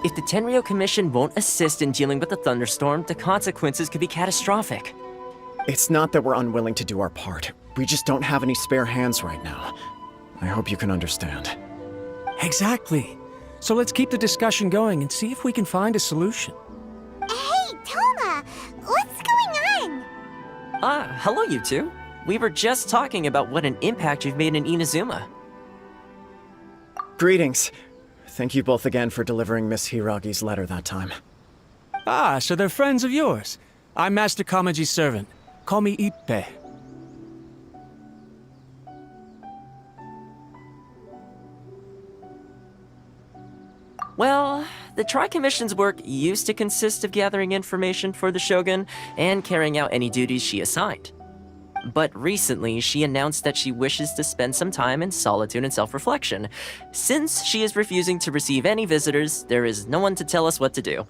If the Tenryou Commission won't assist in dealing with the thunderstorm, the consequences could be catastrophic. It's not that we're unwilling to do our part. We just don't have any spare hands right now. I hope you can understand. Exactly. So let's keep the discussion going and see if we can find a solution. Hey, Toma! What's going on? Hello you two. We were just talking about what an impact you've made in Inazuma. Greetings. Thank you both again for delivering Miss Hiragi's letter that time. Ah, so they're friends of yours. I'm Master Kamaji's servant. Call me Ippe. Well, the Tri-Commission's work used to consist of gathering information for the Shogun and carrying out any duties she assigned. But recently, she announced that she wishes to spend some time in solitude and self-reflection. Since she is refusing to receive any visitors, there is no one to tell us what to do.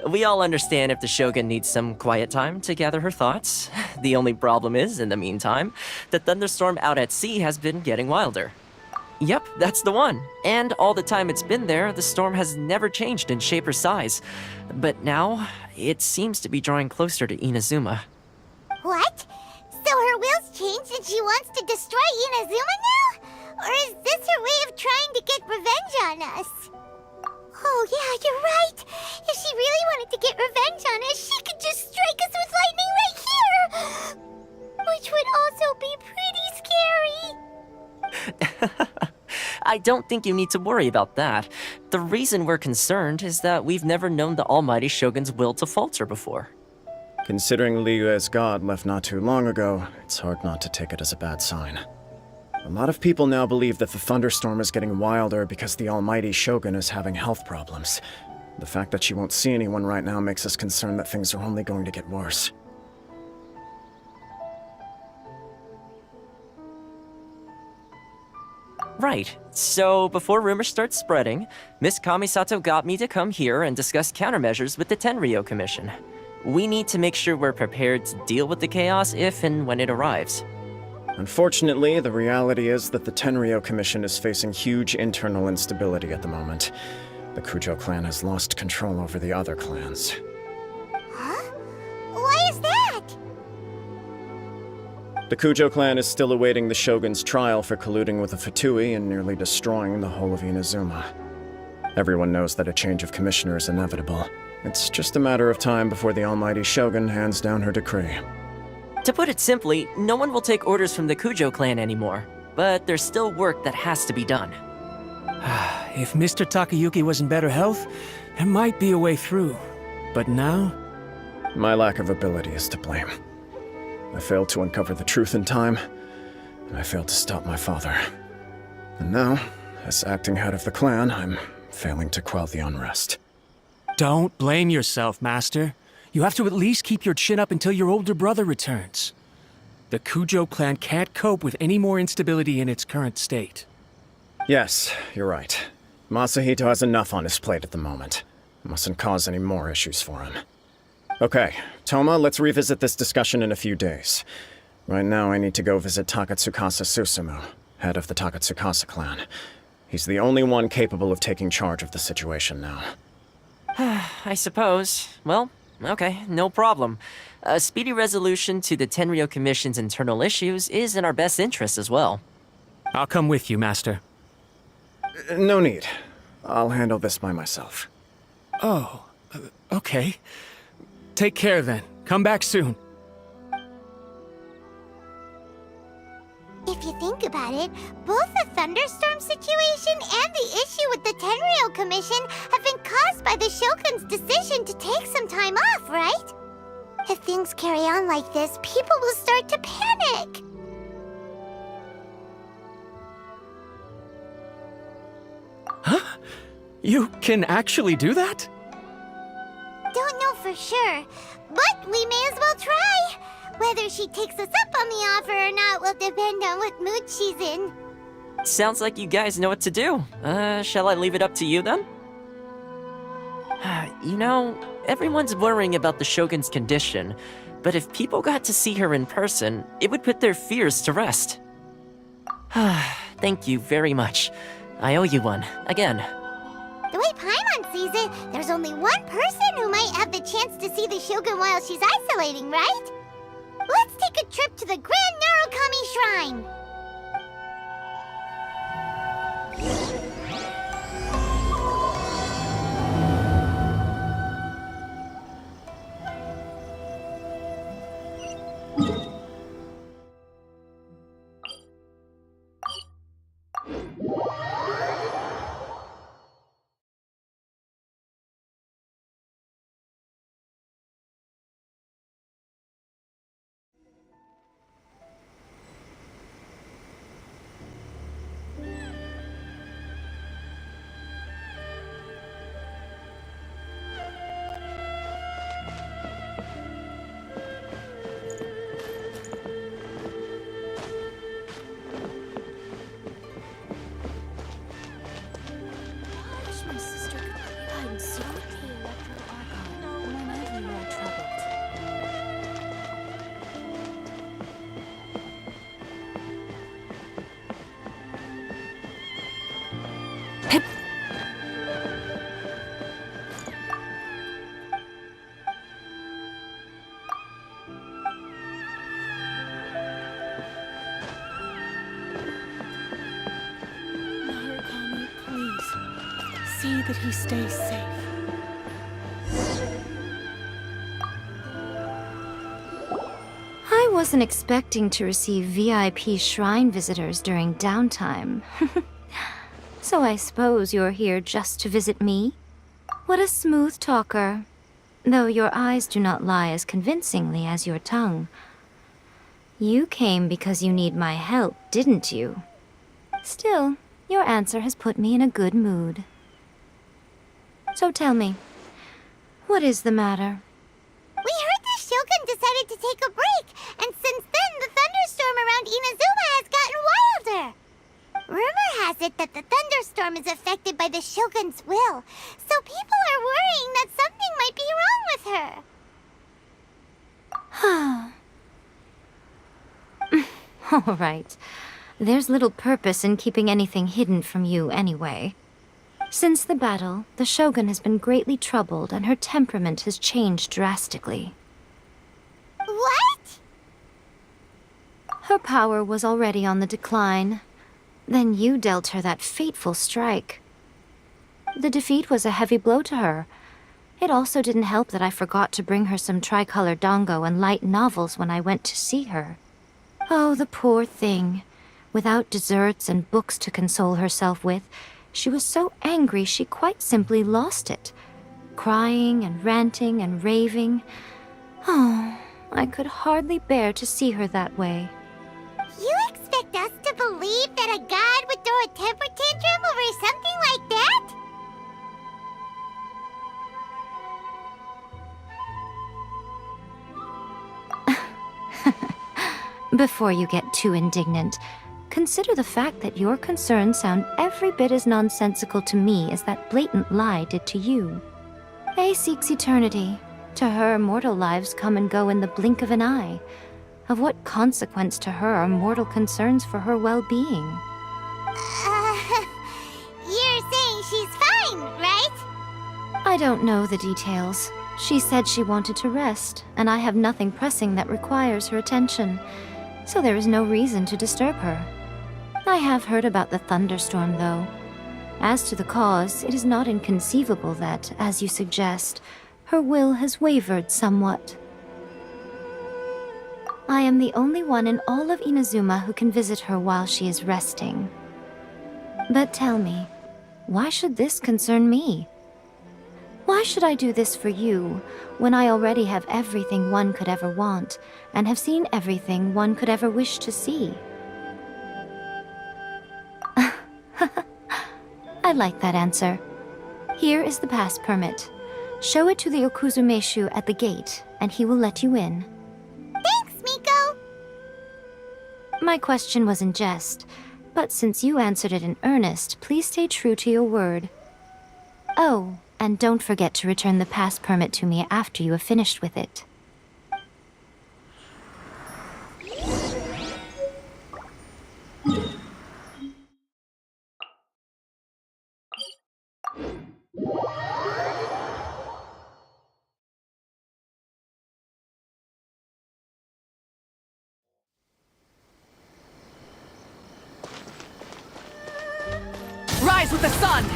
We all understand if the Shogun needs some quiet time to gather her thoughts. The only problem is, in the meantime, the thunderstorm out at sea has been getting wilder. Yep, that's the one. And all the time it's been there, the storm has never changed in shape or size. But now, it seems to be drawing closer to Inazuma. What? So her will's changed and she wants to destroy Inazuma now? Or is this her way of trying to get revenge on us? Oh yeah, you're right. If she really wanted to get revenge on us, she could just strike us with lightning right here! Which would also be pretty scary. I don't think you need to worry about that. The reason we're concerned is that we've never known the almighty Shogun's will to falter before. Considering Liyue's god left not too long ago, it's hard not to take it as a bad sign. A lot of people now believe that the thunderstorm is getting wilder because the almighty Shogun is having health problems. The fact that she won't see anyone right now makes us concerned that things are only going to get worse. Right. So, before rumors start spreading, Miss Kamisato got me to come here and discuss countermeasures with the Tenryou Commission. We need to make sure we're prepared to deal with the chaos if and when it arrives. Unfortunately, the reality is that the Tenryou Commission is facing huge internal instability at the moment. The Kujo clan has lost control over the other clans. Huh? Why is that? The Kujo clan is still awaiting the Shogun's trial for colluding with the Fatui and nearly destroying the whole of Inazuma. Everyone knows that a change of commissioner is inevitable. It's just a matter of time before the almighty Shogun hands down her decree. To put it simply, no one will take orders from the Kujo clan anymore. But there's still work that has to be done. If Mr. Takayuki was in better health, there might be a way through. But now? My lack of ability is to blame. I failed to uncover the truth in time, and I failed to stop my father. And now, as acting head of the clan, I'm failing to quell the unrest. Don't blame yourself, Master. You have to at least keep your chin up until your older brother returns. The Kujo clan can't cope with any more instability in its current state. Yes, you're right. Masahito has enough on his plate at the moment. Mustn't cause any more issues for him. Okay, Toma, let's revisit this discussion in a few days. Right now, I need to go visit Takatsukasa Susumu, head of the Takatsukasa clan. He's the only one capable of taking charge of the situation now. I suppose. Well, okay, no problem. A speedy resolution to the Tenryou Commission's internal issues is in our best interest as well. I'll come with you, Master. No need. I'll handle this by myself. Oh, okay. Take care then. Come back soon. If you think about it, both the thunderstorm situation and the issue with the Tenryou Commission have been caused by the Shogun's decision to take some time off, right? If things carry on like this, people will start to panic. Huh? You can actually do that? Don't know for sure, but we may as well try. Whether she takes us up on the offer or not will depend on what mood she's in. Sounds like you guys know what to do. Shall I leave it up to you then? You know, everyone's worrying about the Shogun's condition, but if people got to see her in person, it would put their fears to rest. Thank you very much. I owe you one, again. The way Paimon sees it, there's only one person who might have the chance to see the Shogun while she's isolating, right? Let's take a trip to the Grand Narukami Shrine! See that he stays safe. I wasn't expecting to receive VIP shrine visitors during downtime. So I suppose you're here just to visit me? What a smooth talker. Though your eyes do not lie as convincingly as your tongue. You came because you need my help, didn't you? Still, your answer has put me in a good mood. So tell me, what is the matter? We heard the Shogun decided to take a break, and since then the thunderstorm around Inazuma has gotten wilder. Rumor has it that the thunderstorm is affected by the Shogun's will, so people are worrying that something might be wrong with her. All right. There's little purpose in keeping anything hidden from you anyway. Since the battle, the Shogun has been greatly troubled and her temperament has changed drastically. What? Her power was already on the decline. Then you dealt her that fateful strike. The defeat was a heavy blow to her. It also didn't help that I forgot to bring her some tricolor dango and light novels when I went to see her. Oh, the poor thing. Without desserts and books to console herself with, she was so angry she quite simply lost it. Crying and ranting and raving. Oh, I could hardly bear to see her that way. You expect us to believe that a god would throw a temper tantrum over something like that? Before you get too indignant, consider the fact that your concerns sound every bit as nonsensical to me as that blatant lie did to you. A seeks eternity. To her, mortal lives come and go in the blink of an eye. Of what consequence to her are mortal concerns for her well-being? You're saying she's fine, right? I don't know the details. She said she wanted to rest, and I have nothing pressing that requires her attention, so there is no reason to disturb her. I have heard about the thunderstorm, though. As to the cause, it is not inconceivable that, as you suggest, her will has wavered somewhat. I am the only one in all of Inazuma who can visit her while she is resting. But tell me, why should this concern me? Why should I do this for you, when I already have everything one could ever want, and have seen everything one could ever wish to see? I like that answer. Here is the pass permit. Show it to the Okuzumeshu at the gate, and he will let you in. Thanks, Miko! My question was in jest, but since you answered it in earnest, please stay true to your word. Oh, and don't forget to return the pass permit to me after you have finished with it. Rise with the sun!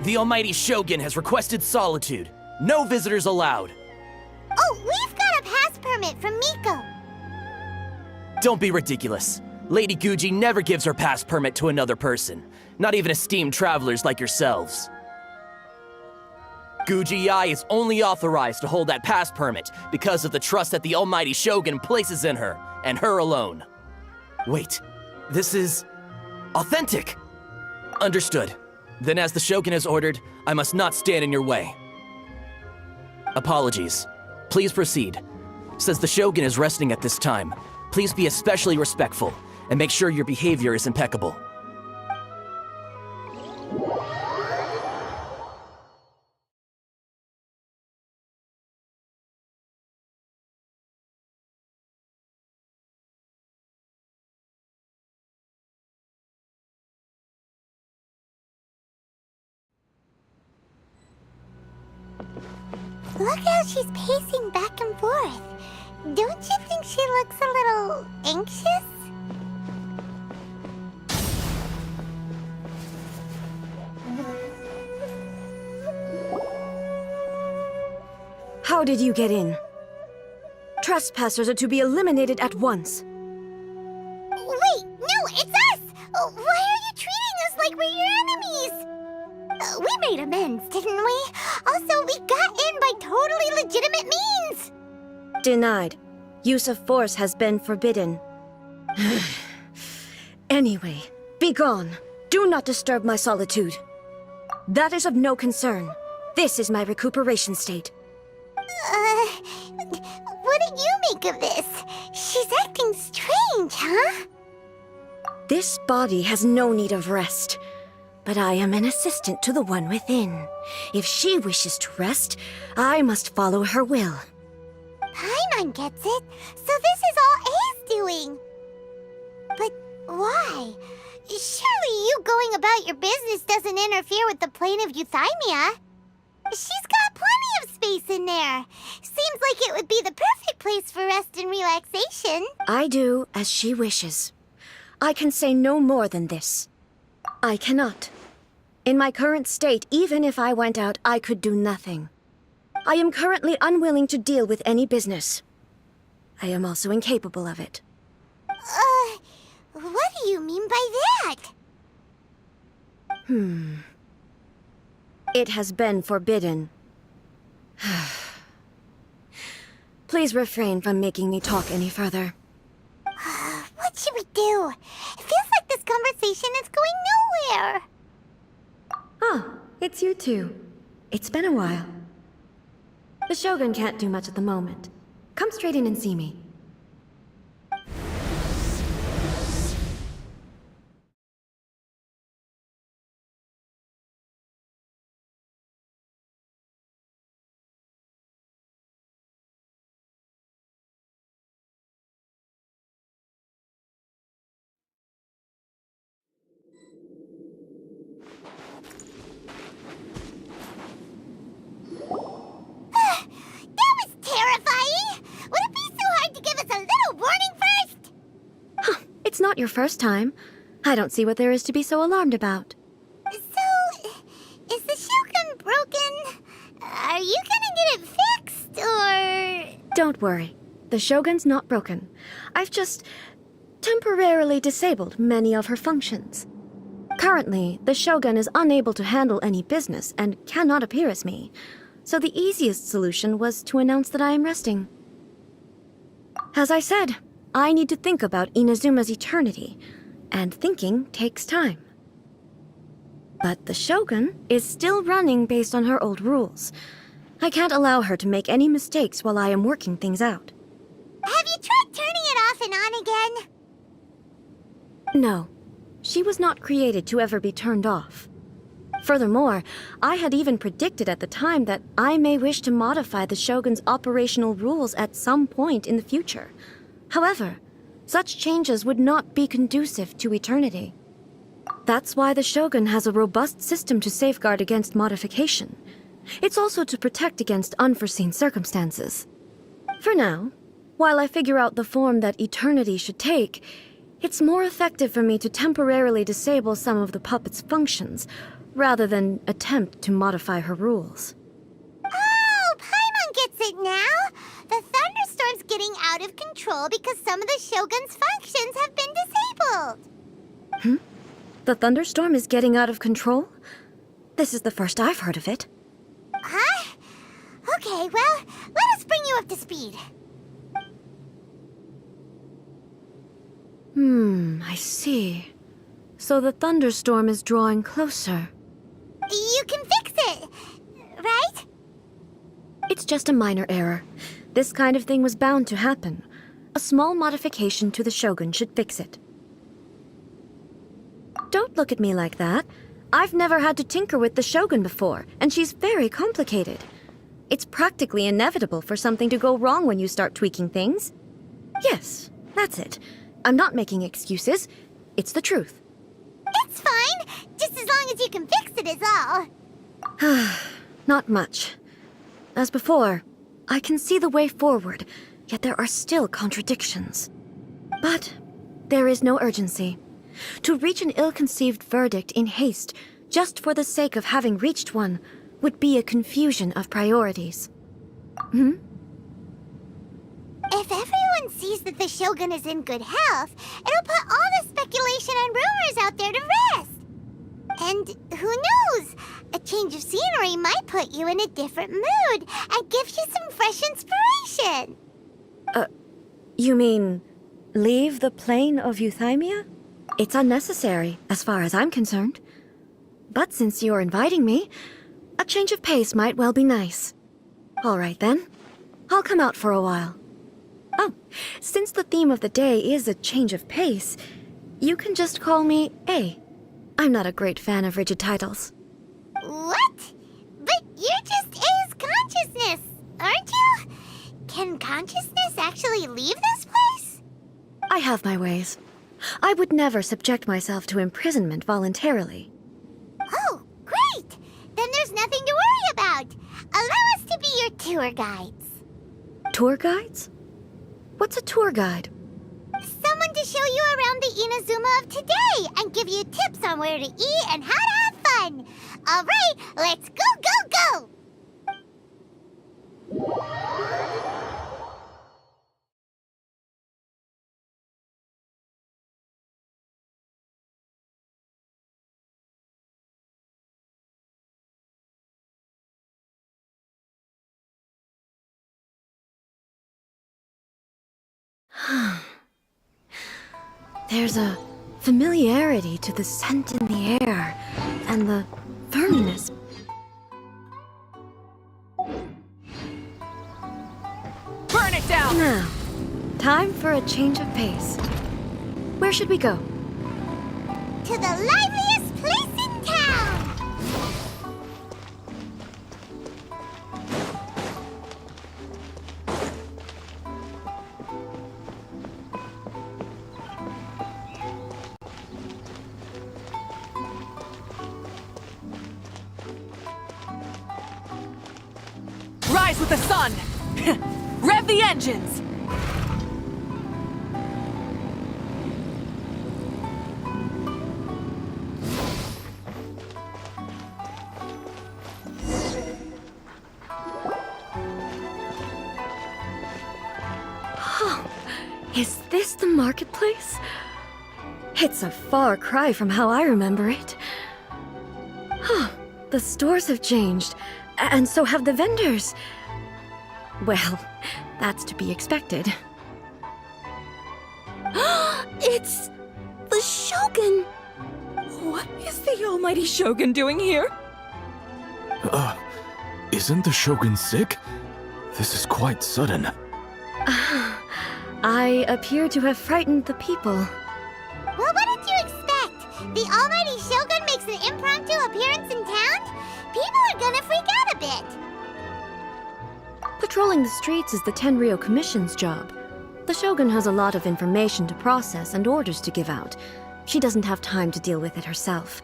The almighty Shogun has requested solitude. No visitors allowed. Oh, we've got a pass permit from Miko. Don't be ridiculous. Lady Guji never gives her pass permit to another person, not even esteemed travelers like yourselves. Guji Ai is only authorized to hold that pass permit because of the trust that the almighty Shogun places in her, and her alone. Wait, this is authentic. Understood. Then as the Shogun has ordered, I must not stand in your way. Apologies. Please proceed. Since the Shogun is resting at this time, please be especially respectful and make sure your behavior is impeccable. Look how she's pacing back and forth. Don't you think she looks a little anxious? How did you get in? Trespassers are to be eliminated at once. Wait, no, it's us! Why are you treating us like we're your enemies? We made amends, didn't we? Also, we got in by totally legitimate means! Denied. Use of force has been forbidden. Anyway, be gone. Do not disturb my solitude. That is of no concern. This is my recuperation state. What do you make of this? She's acting strange, huh? This body has no need of rest. But I am an assistant to the one within. If she wishes to rest, I must follow her will. Paimon gets it. So this is all A's doing. But why? Surely you going about your business doesn't interfere with the plane of euthymia. She's got plenty of space in there. Seems like it would be the perfect place for rest and relaxation. I do as she wishes. I can say no more than this. I cannot. In my current state, even if I went out, I could do nothing. I am currently unwilling to deal with any business. I am also incapable of it. What do you mean by that? It has been forbidden. Please refrain from making me talk any further. What should we do? It feels like this conversation is going nowhere. Ah, it's you two. It's been a while. The Shogun can't do much at the moment. Come straight in and see me. That was terrifying! Would it be so hard to give us a little warning first? It's not your first time. I don't see what there is to be so alarmed about. So, is the Shogun broken? Are you gonna get it fixed, or...? Don't worry. The Shogun's not broken. I've just temporarily disabled many of her functions. Currently, the Shogun is unable to handle any business and cannot appear as me, so the easiest solution was to announce that I am resting. As I said, I need to think about Inazuma's eternity, and thinking takes time. But the Shogun is still running based on her old rules. I can't allow her to make any mistakes while I am working things out. Have you tried turning it off and on again? No. She was not created to ever be turned off. Furthermore, I had even predicted at the time that I may wish to modify the Shogun's operational rules at some point in the future. However, such changes would not be conducive to eternity. That's why the Shogun has a robust system to safeguard against modification. It's also to protect against unforeseen circumstances. For now, while I figure out the form that eternity should take, it's more effective for me to temporarily disable some of the puppet's functions, rather than attempt to modify her rules. Oh, Paimon gets it now! The thunderstorm's getting out of control because some of the Shogun's functions have been disabled. The thunderstorm is getting out of control? This is the first I've heard of it. Huh? Okay, well, let us bring you up to speed. I see. So the thunderstorm is drawing closer. You can fix it, right? It's just a minor error. This kind of thing was bound to happen. A small modification to the Shogun should fix it. Don't look at me like that. I've never had to tinker with the Shogun before, and she's very complicated. It's practically inevitable for something to go wrong when you start tweaking things. Yes, that's it. I'm not making excuses. It's the truth. It's fine, just as long as you can fix it is all. Not much. As before, I can see the way forward, yet there are still contradictions. But there is no urgency. To reach an ill-conceived verdict in haste, just for the sake of having reached one, would be a confusion of priorities. If everyone sees that the Shogun is in good health, it'll put all the speculation and rumors out there to rest. And who knows? A change of scenery might put you in a different mood and give you some fresh inspiration. You mean, leave the plane of Euthymia? It's unnecessary, as far as I'm concerned. But since you're inviting me, a change of pace might well be nice. All right then, I'll come out for a while. Oh, since the theme of the day is a change of pace, you can just call me A. I'm not a great fan of rigid titles. What? But you're just A's consciousness, aren't you? Can consciousness actually leave this place? I have my ways. I would never subject myself to imprisonment voluntarily. Oh, great! Then there's nothing to worry about. Allow us to be your tour guides. Tour guides? What's a tour guide? Someone to show you around the Inazuma of today and give you tips on where to eat and how to have fun. All right, let's go! There's a familiarity to the scent in the air, and the firmness. Burn it down! Now, time for a change of pace. Where should we go? To the liveliest place in town! Rise with the sun! Rev the engines! Is this the marketplace? It's a far cry from how I remember it. Huh, the stores have changed, and so have the vendors. Well, that's to be expected. It's the Shogun! What is the almighty Shogun doing here? Isn't the Shogun sick? This is quite sudden. I appear to have frightened the people. Well, what did you expect? The almighty Shogun makes an impromptu appearance in town? People are gonna freak out a bit. Patrolling the streets is the Tenryou Commission's job. The Shogun has a lot of information to process and orders to give out. She doesn't have time to deal with it herself.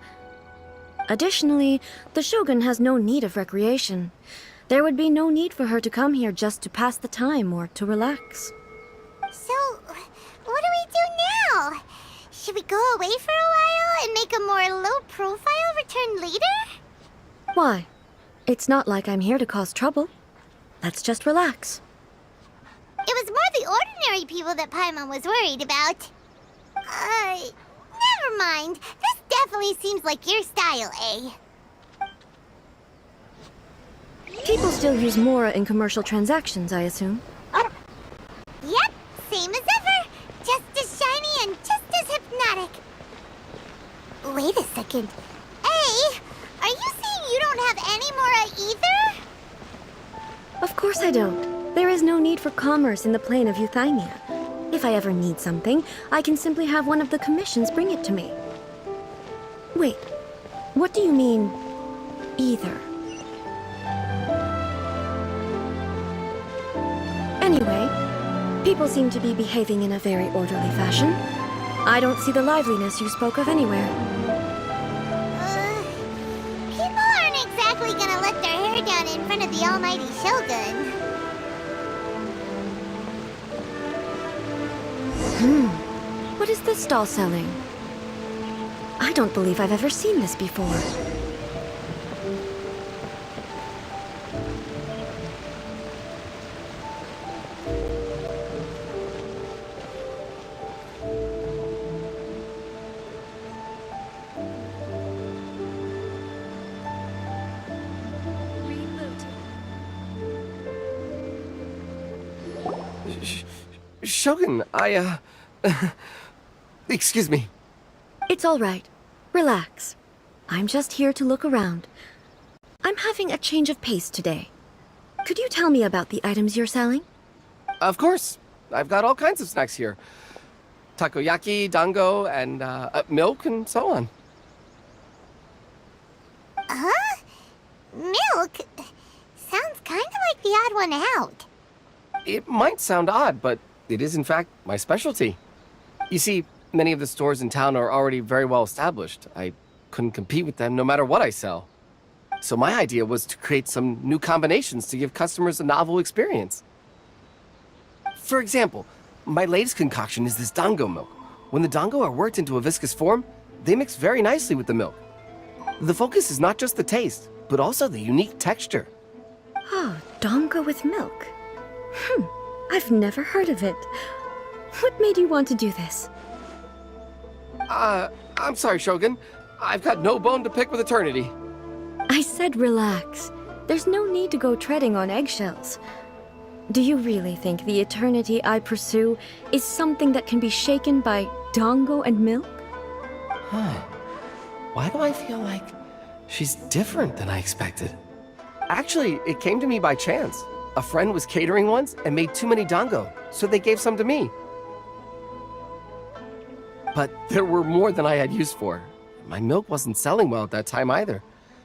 Additionally, the Shogun has no need of recreation. There would be no need for her to come here just to pass the time or to relax. So, what do we do now? Should we go away for a while and make a more low-profile return later? Why? It's not like I'm here to cause trouble. Let's just relax. It was more the ordinary people that Paimon was worried about. Never mind. This definitely seems like your style, eh? People still use Mora in commercial transactions, I assume. Yep, same as ever. Just as shiny and just as hypnotic. Wait a second. Hey, are you saying you don't have any Mora either? Of course I don't. There is no need for commerce in the plane of Euthymia. If I ever need something, I can simply have one of the commissions bring it to me. Wait, what do you mean, either? Anyway, people seem to be behaving in a very orderly fashion. I don't see the liveliness you spoke of anywhere. People aren't exactly gonna let their hair down in front of the almighty Shogun. What is this stall selling? I don't believe I've ever seen this before. Shogun, excuse me. It's all right. Relax. I'm just here to look around. I'm having a change of pace today. Could you tell me about the items you're selling? Of course. I've got all kinds of snacks here. Takoyaki, dango, and milk, and so on. Huh? Milk? Sounds kind of like the odd one out. It might sound odd, but it is in fact my specialty. You see, many of the stores in town are already very well established. I couldn't compete with them no matter what I sell. So my idea was to create some new combinations to give customers a novel experience. For example, my latest concoction is this dango milk. When the dango are worked into a viscous form, they mix very nicely with the milk. The focus is not just the taste, but also the unique texture. Oh, dango with milk. I've never heard of it. What made you want to do this? I'm sorry, Shogun. I've got no bone to pick with eternity. I said relax. There's no need to go treading on eggshells. Do you really think the eternity I pursue is something that can be shaken by dango and milk? Why do I feel like she's different than I expected? Actually, it came to me by chance. A friend was catering once and made too many dango, so they gave some to me. But there were more than I had use for. My milk wasn't selling well at that time either,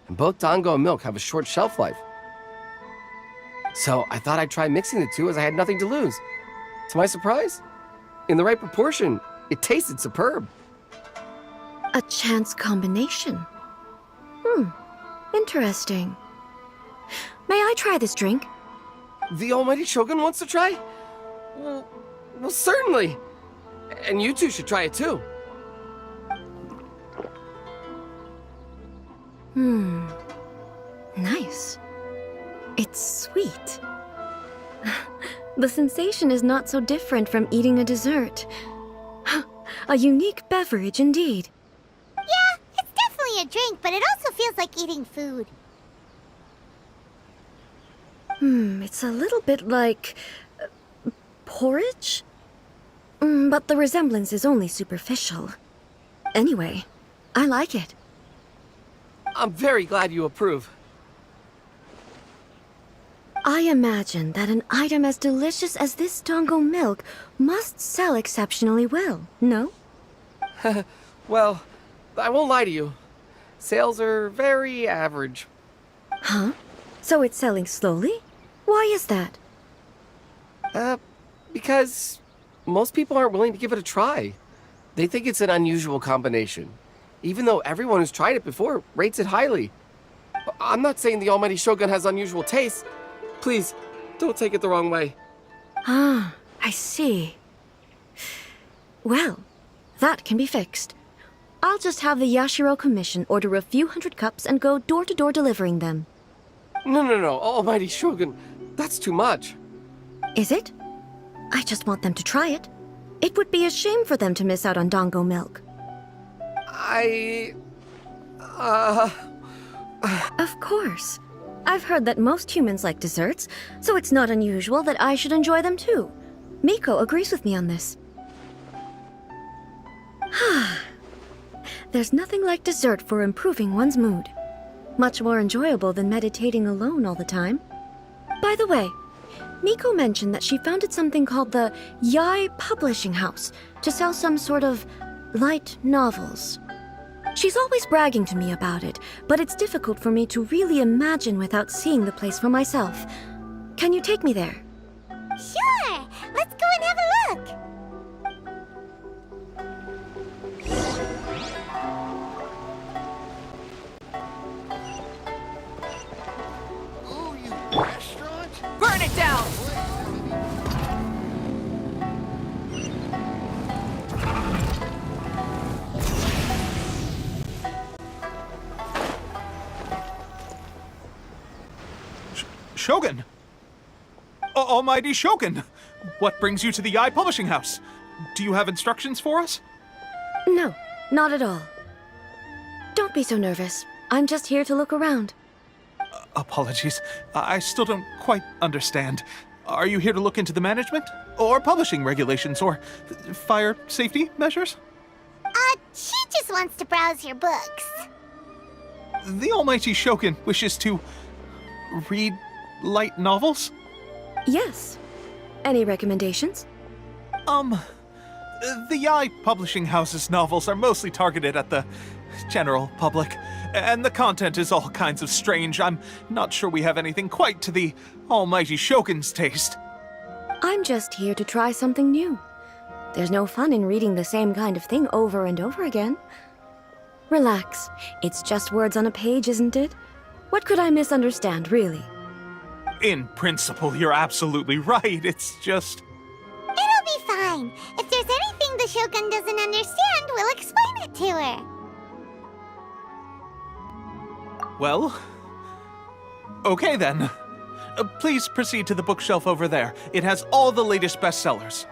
and both dango and milk have a short shelf life. So I thought I'd try mixing the two as I had nothing to lose. To my surprise, in the right proportion, it tasted superb. A chance combination. Interesting. May I try this drink? The almighty Shogun wants to try? Well, certainly. And you two should try it too. Nice. It's sweet. The sensation is not so different from eating a dessert. A unique beverage indeed. Yeah, it's definitely a drink, but it also feels like eating food. It's a little bit like... porridge? But the resemblance is only superficial. Anyway, I like it. I'm very glad you approve. I imagine that an item as delicious as this Dango milk must sell exceptionally well, no? Well, I won't lie to you. Sales are very average. Huh? So it's selling slowly? Why is that? Because most people aren't willing to give it a try. They think it's an unusual combination, even though everyone who's tried it before rates it highly. I'm not saying the Almighty Shogun has unusual tastes. Please, don't take it the wrong way. Ah, I see. Well, that can be fixed. I'll just have the Yashiro Commission order a few hundred cups and go door to door delivering them. No, Almighty Shogun, that's too much. Is it? I just want them to try it. It would be a shame for them to miss out on Dango milk. Of course. I've heard that most humans like desserts, so it's not unusual that I should enjoy them too. Miko agrees with me on this. There's nothing like dessert for improving one's mood. Much more enjoyable than meditating alone all the time. By the way, Miko mentioned that she founded something called the Yai Publishing House to sell some sort of light novels. She's always bragging to me about it, but it's difficult for me to really imagine without seeing the place for myself. Can you take me there? Sure! Let's go and have a look! Oh, you restaurant? Burn it down! Shogun! Almighty Shogun! What brings you to the Yai Publishing House? Do you have instructions for us? No, not at all. Don't be so nervous. I'm just here to look around. Apologies. I still don't quite understand. Are you here to look into the management? Or publishing regulations? Or fire safety measures? She just wants to browse your books. The Almighty Shogun wishes to read light novels? Yes. Any recommendations? The Yai Publishing House's novels are mostly targeted at the general public, and the content is all kinds of strange. I'm not sure we have anything quite to the Almighty Shogun's taste. I'm just here to try something new. There's no fun in reading the same kind of thing over and over again. Relax. It's just words on a page, isn't it? What could I misunderstand, really? In principle, you're absolutely right. It's just... It'll be fine. If there's anything the Shogun doesn't understand, we'll explain it to her. Well... okay then. Please proceed to the bookshelf over there. It has all the latest bestsellers.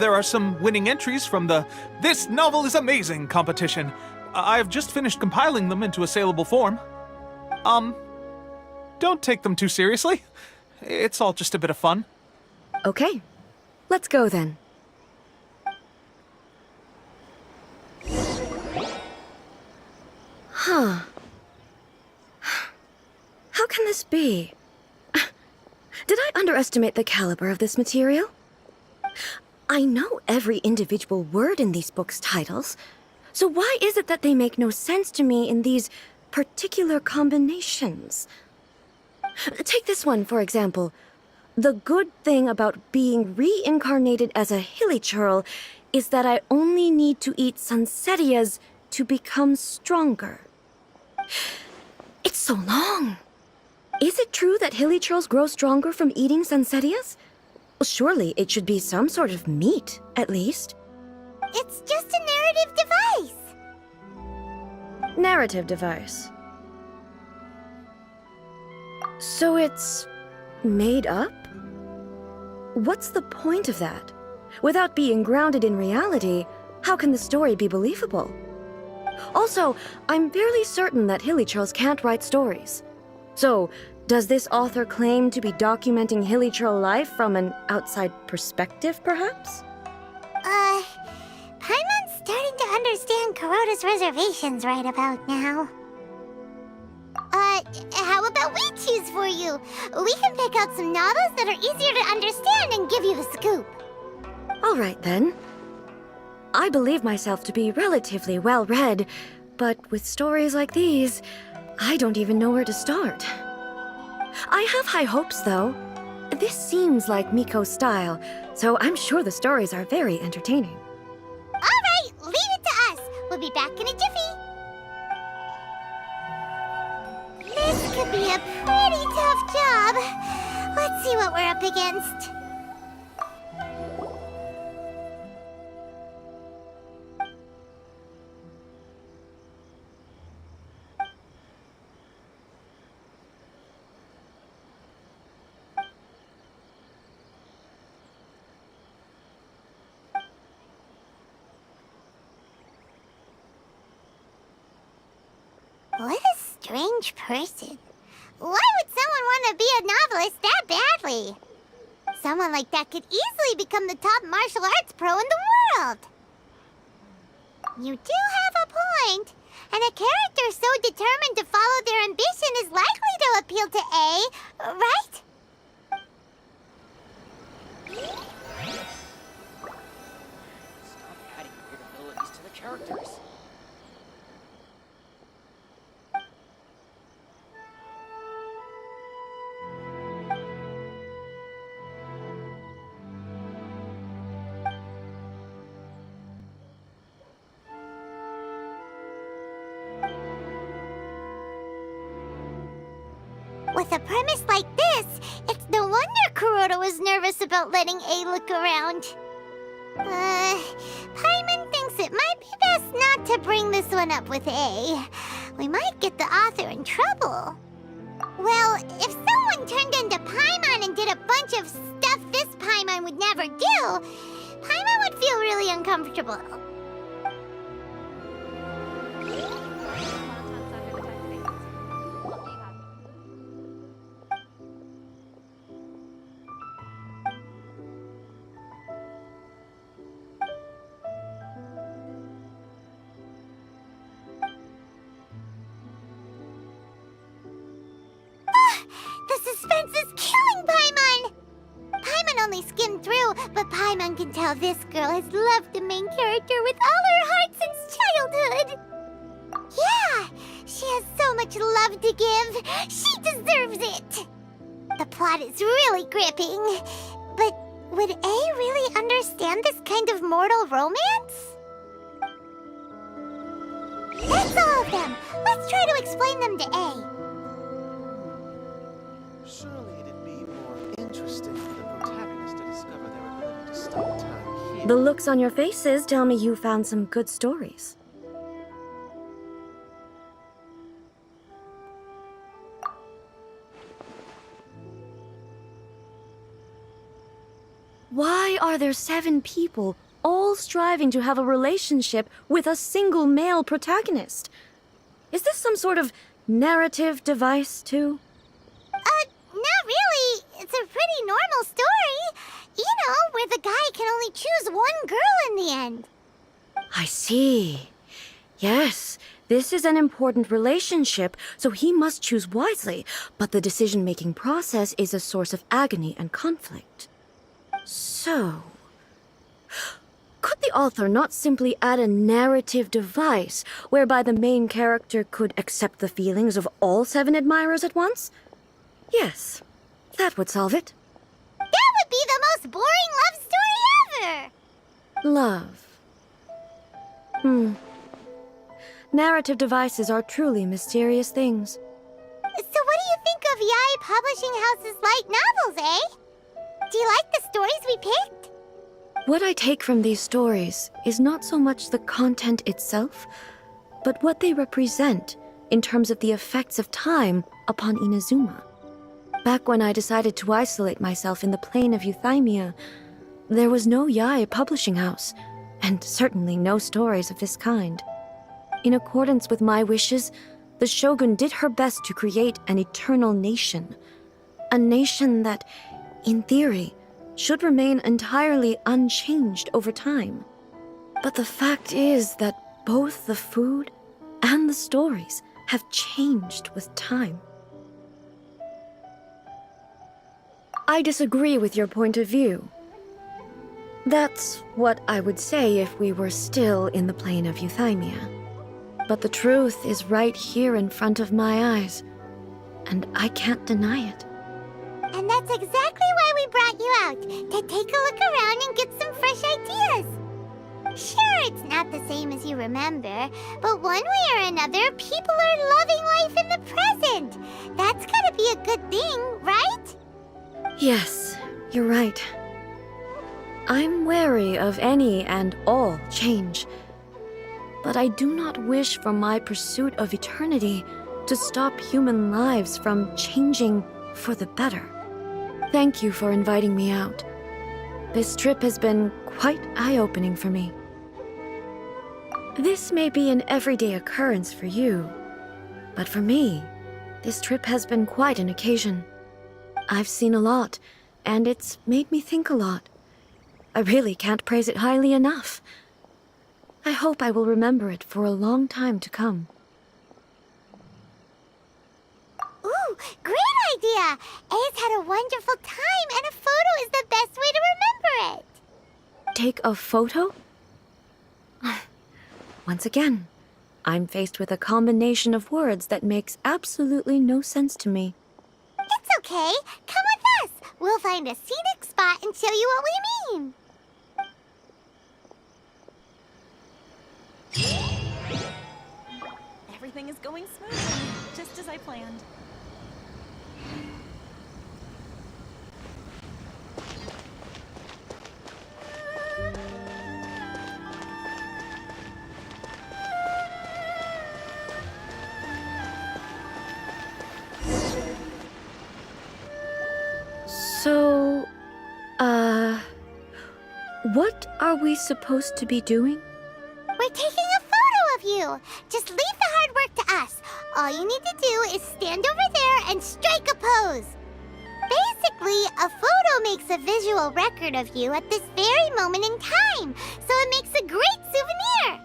There are some winning entries from the This Novel is Amazing competition. I've just finished compiling them into a saleable form. Don't take them too seriously. It's all just a bit of fun. Okay. Let's go then. Huh. How can this be? Did I underestimate the caliber of this material? I know every individual word in these books' titles, so why is it that they make no sense to me in these particular combinations? Take this one, for example. The good thing about being reincarnated as a hilly churl is that I only need to eat sunsettias to become stronger. It's so long. Is it true that hilly churls grow stronger from eating sunsettias? Surely it should be some sort of meat, at least. It's just a narrative device. Narrative device. So it's made up? What's the point of that? Without being grounded in reality, how can the story be believable? Also, I'm fairly certain that Hilichurls can't write stories. So, does this author claim to be documenting Hilichurl life from an outside perspective, perhaps? Paimon's starting to understand Kuroda's reservations right about now. How about we choose for you? We can pick out some novels that are easier to understand and give you the scoop. All right, then. I believe myself to be relatively well-read, but with stories like these, I don't even know where to start. I have high hopes, though. This seems like Miko's style, so I'm sure the stories are very entertaining. All right, leave it to us. We'll be back in a jiffy. This could be a pretty tough job. Let's see what we're up against. What a strange person. Why would someone want to be a novelist that badly? Someone like that could easily become the top martial arts pro in the world. You do have a point. And a character so determined to follow their ambition is likely to appeal to A, right? Stop adding weird abilities to the characters. With a premise like this, it's no wonder Kuroda was nervous about letting A look around. Paimon thinks it might be best not to bring this one up with A. We might get the author in trouble. Well, if someone turned into Paimon and did a bunch of stuff this Paimon would never do, Paimon would feel really uncomfortable. The suspense is killing Paimon! Paimon only skimmed through, but Paimon can tell this girl has loved the main character with all her heart since childhood. Yeah, she has so much love to give. She deserves it. The plot is really gripping. But would A really understand this kind of mortal romance? That's all of them. Let's try to explain them to A. Surely it'd be more interesting for the protagonist to discover their ability to stop time here. The looks on your faces tell me you found some good stories. Why are there 7 people all striving to have a relationship with a single male protagonist? Is this some sort of narrative device, too? Not really. It's a pretty normal story. You know, where the guy can only choose one girl in the end. I see. Yes, this is an important relationship, so he must choose wisely, but the decision-making process is a source of agony and conflict. So, could the author not simply add a narrative device whereby the main character could accept the feelings of all 7 admirers at once? Yes, that would solve it. That would be the most boring love story ever! Love. Narrative devices are truly mysterious things. So what do you think of Yae Publishing House's light novels, eh? Do you like the stories we picked? What I take from these stories is not so much the content itself, but what they represent in terms of the effects of time upon Inazuma. Back when I decided to isolate myself in the plain of Euthymia, there was no Yae publishing house, and certainly no stories of this kind. In accordance with my wishes, the Shogun did her best to create an eternal nation. A nation that, in theory, should remain entirely unchanged over time. But the fact is that both the food and the stories have changed with time. I disagree with your point of view. That's what I would say if we were still in the plane of Euthymia. But the truth is right here in front of my eyes, and I can't deny it. And that's exactly why we brought you out, to take a look around and get some fresh ideas. Sure, it's not the same as you remember, but one way or another, people are loving life in the present. That's gotta be a good thing, right? Yes, you're right. I'm wary of any and all change, but I do not wish for my pursuit of eternity to stop human lives from changing for the better. Thank you for inviting me out. This trip has been quite eye-opening for me. This may be an everyday occurrence for you, but for me, this trip has been quite an occasion. I've seen a lot, and it's made me think a lot. I really can't praise it highly enough. I hope I will remember it for a long time to come. Ooh, great idea! A's had a wonderful time, and a photo is the best way to remember it. Take a photo? Once again, I'm faced with a combination of words that makes absolutely no sense to me. It's okay. Come with us. We'll find a scenic spot and show you what we mean. Everything is going smoothly, just as I planned. So, what are we supposed to be doing? We're taking a photo of you. Just leave the hard work to us. All you need to do is stand over there and strike a pose. Basically, a photo makes a visual record of you at this very moment in time, so it makes a great souvenir.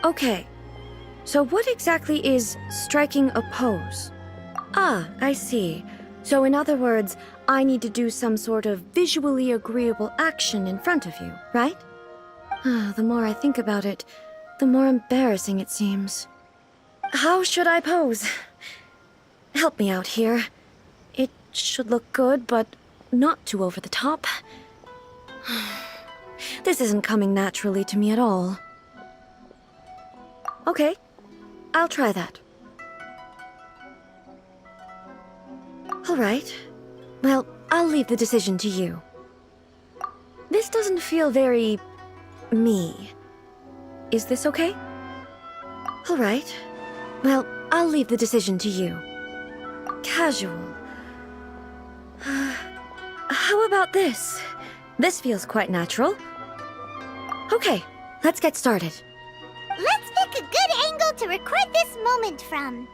Okay, so what exactly is striking a pose? Ah, I see. So in other words, I need to do some sort of visually agreeable action in front of you, right? The more I think about it, the more embarrassing it seems. How should I pose? Help me out here. It should look good, but not too over the top. This isn't coming naturally to me at all. Okay, I'll try that. All right. Well, I'll leave the decision to you. This doesn't feel very... me. Is this okay? All right. Well, I'll leave the decision to you. Casual. How about this? This feels quite natural. Okay, let's get started. Let's pick a good angle to record this moment from.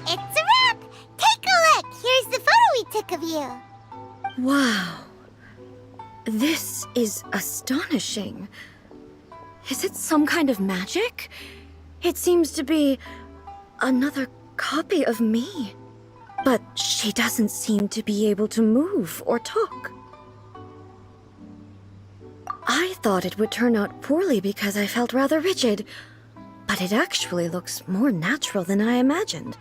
It's a wrap! Take a look! Here's the photo we took of you. Wow. This is astonishing. Is it some kind of magic? It seems to be another copy of me. But she doesn't seem to be able to move or talk. I thought it would turn out poorly because I felt rather rigid. But it actually looks more natural than I imagined.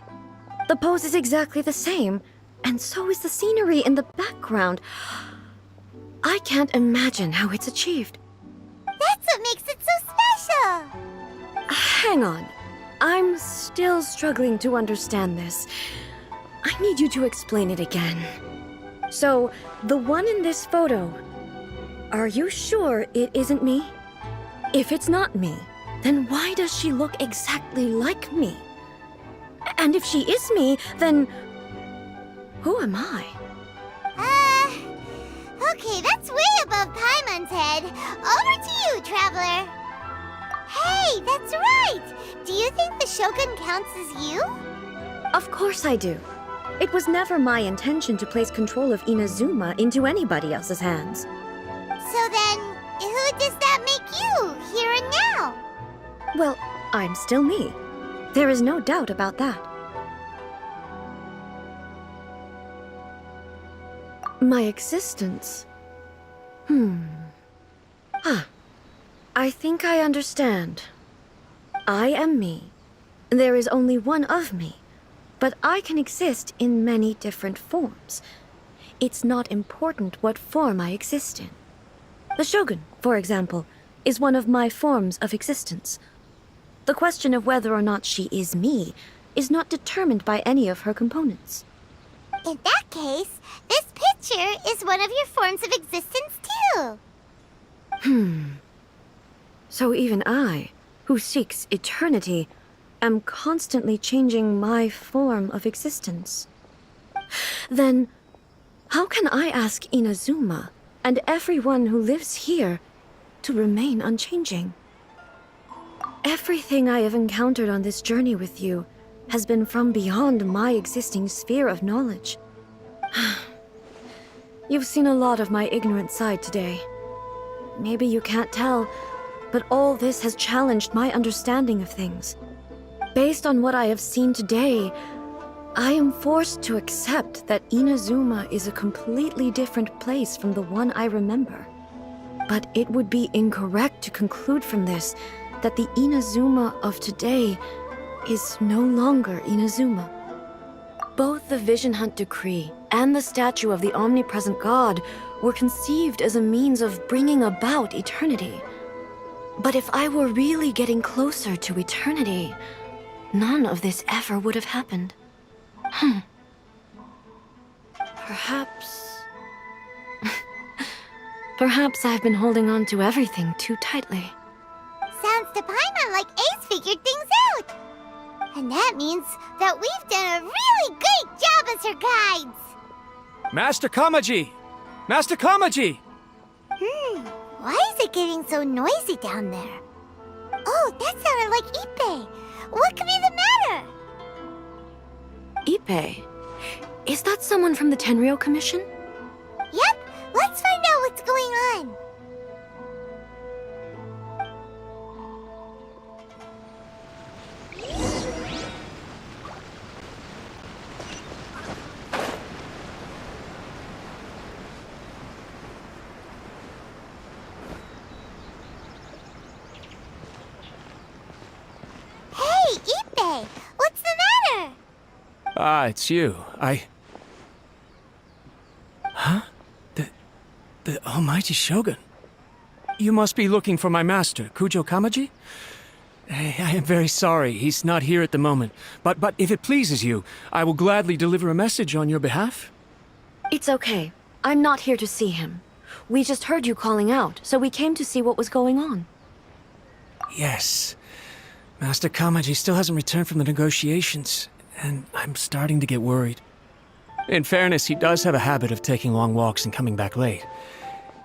The pose is exactly the same, and so is the scenery in the background. I can't imagine how it's achieved. That's what makes it so special! Hang on. I'm still struggling to understand this. I need you to explain it again. So, the one in this photo, are you sure it isn't me? If it's not me, then why does she look exactly like me? And if she is me, then who am I? Okay, that's way above Paimon's head. Over to you, Traveler. Hey, that's right! Do you think the Shogun counts as you? Of course I do. It was never my intention to place control of Inazuma into anybody else's hands. So then, who does that make you, here and now? Well, I'm still me. There is no doubt about that. My existence? I think I understand. I am me. There is only one of me, but I can exist in many different forms. It's not important what form I exist in. The Shogun, for example, is one of my forms of existence. The question of whether or not she is me is not determined by any of her components. In that case, this picture is one of your forms of existence too. So even I, who seeks eternity, am constantly changing my form of existence. Then, how can I ask Inazuma and everyone who lives here to remain unchanging? Everything I have encountered on this journey with you has been from beyond my existing sphere of knowledge. You've seen a lot of my ignorant side today. Maybe you can't tell, but all this has challenged my understanding of things. Based on what I have seen today, I am forced to accept that Inazuma is a completely different place from the one I remember. But it would be incorrect to conclude from this that the Inazuma of today is no longer Inazuma. Both the Vision Hunt Decree and the statue of the omnipresent God were conceived as a means of bringing about eternity. But if I were really getting closer to eternity, none of this ever would have happened. Perhaps I've been holding on to everything too tightly. Sounds to Paimon like Ace figured things out. And that means that we've done a really great job as her guides. Master Kamaji! Master Kamaji! Why is it getting so noisy down there? Oh, that sounded like Ippei. What could be the matter? Ippei? Is that someone from the Tenryou Commission? Yep, let's find out what's going on. Hey, Ippei, what's the matter? Ah, it's you. Huh? The Almighty Shogun? You must be looking for my master, Kujo Kamaji? I am very sorry, he's not here at the moment. But if it pleases you, I will gladly deliver a message on your behalf. It's okay. I'm not here to see him. We just heard you calling out, so we came to see what was going on. Yes. Master Kamaji still hasn't returned from the negotiations, and I'm starting to get worried. In fairness, he does have a habit of taking long walks and coming back late.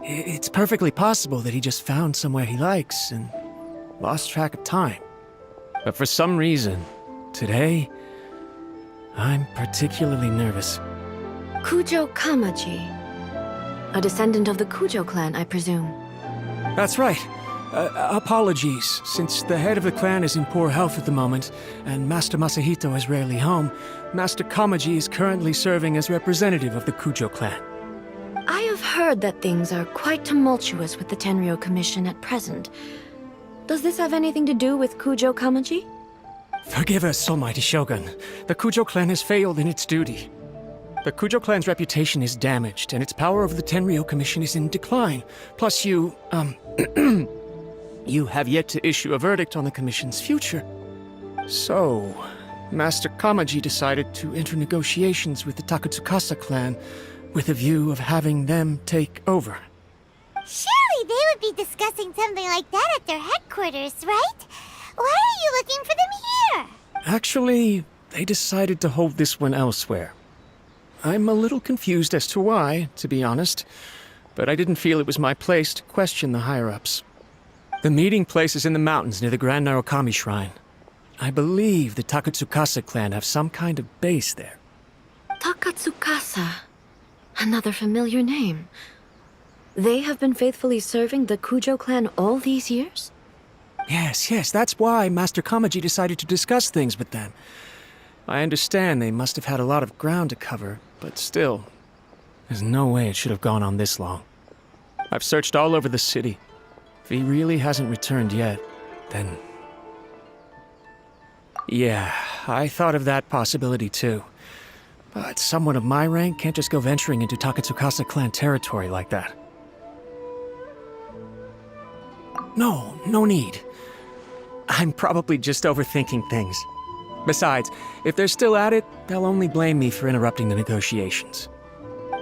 It's perfectly possible that he just found somewhere he likes and lost track of time. But for some reason, today, I'm particularly nervous. Kujo Kamaji. A descendant of the Kujo clan, I presume. That's right. Apologies, since the head of the clan is in poor health at the moment, and Master Masahito is rarely home, Master Kamaji is currently serving as representative of the Kujo clan. I have heard that things are quite tumultuous with the Tenryou Commission at present. Does this have anything to do with Kujo Kamaji? Forgive us, almighty Shogun. The Kujo clan has failed in its duty. The Kujo clan's reputation is damaged, and its power over the Tenryou Commission is in decline. Plus you, you have yet to issue a verdict on the Commission's future. So, Master Kamaji decided to enter negotiations with the Takatsukasa clan with a view of having them take over. Surely they would be discussing something like that at their headquarters, right? Why are you looking for them here? Actually, they decided to hold this one elsewhere. I'm a little confused as to why, to be honest, but I didn't feel it was my place to question the higher-ups. The meeting place is in the mountains near the Grand Narukami Shrine. I believe the Takatsukasa clan have some kind of base there. Takatsukasa. Another familiar name. They have been faithfully serving the Kujo clan all these years? Yes, that's why Master Kamaji decided to discuss things with them. I understand they must have had a lot of ground to cover, but still, there's no way it should have gone on this long. I've searched all over the city. If he really hasn't returned yet, then... Yeah, I thought of that possibility too. But someone of my rank can't just go venturing into Takatsukasa clan territory like that. No need. I'm probably just overthinking things. Besides, if they're still at it, they'll only blame me for interrupting the negotiations.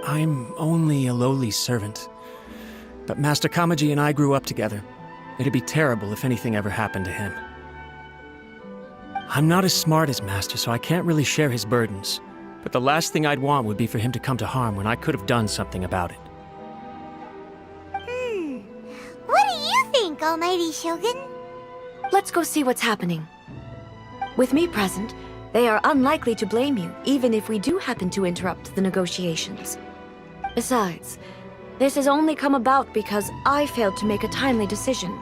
I'm only a lowly servant. But Master Kamaji and I grew up together. It'd be terrible if anything ever happened to him. I'm not as smart as Master, so I can't really share his burdens. But the last thing I'd want would be for him to come to harm when I could have done something about it. What do you think, Almighty Shogun? Let's go see what's happening. With me present, they are unlikely to blame you, even if we do happen to interrupt the negotiations. Besides, this has only come about because I failed to make a timely decision.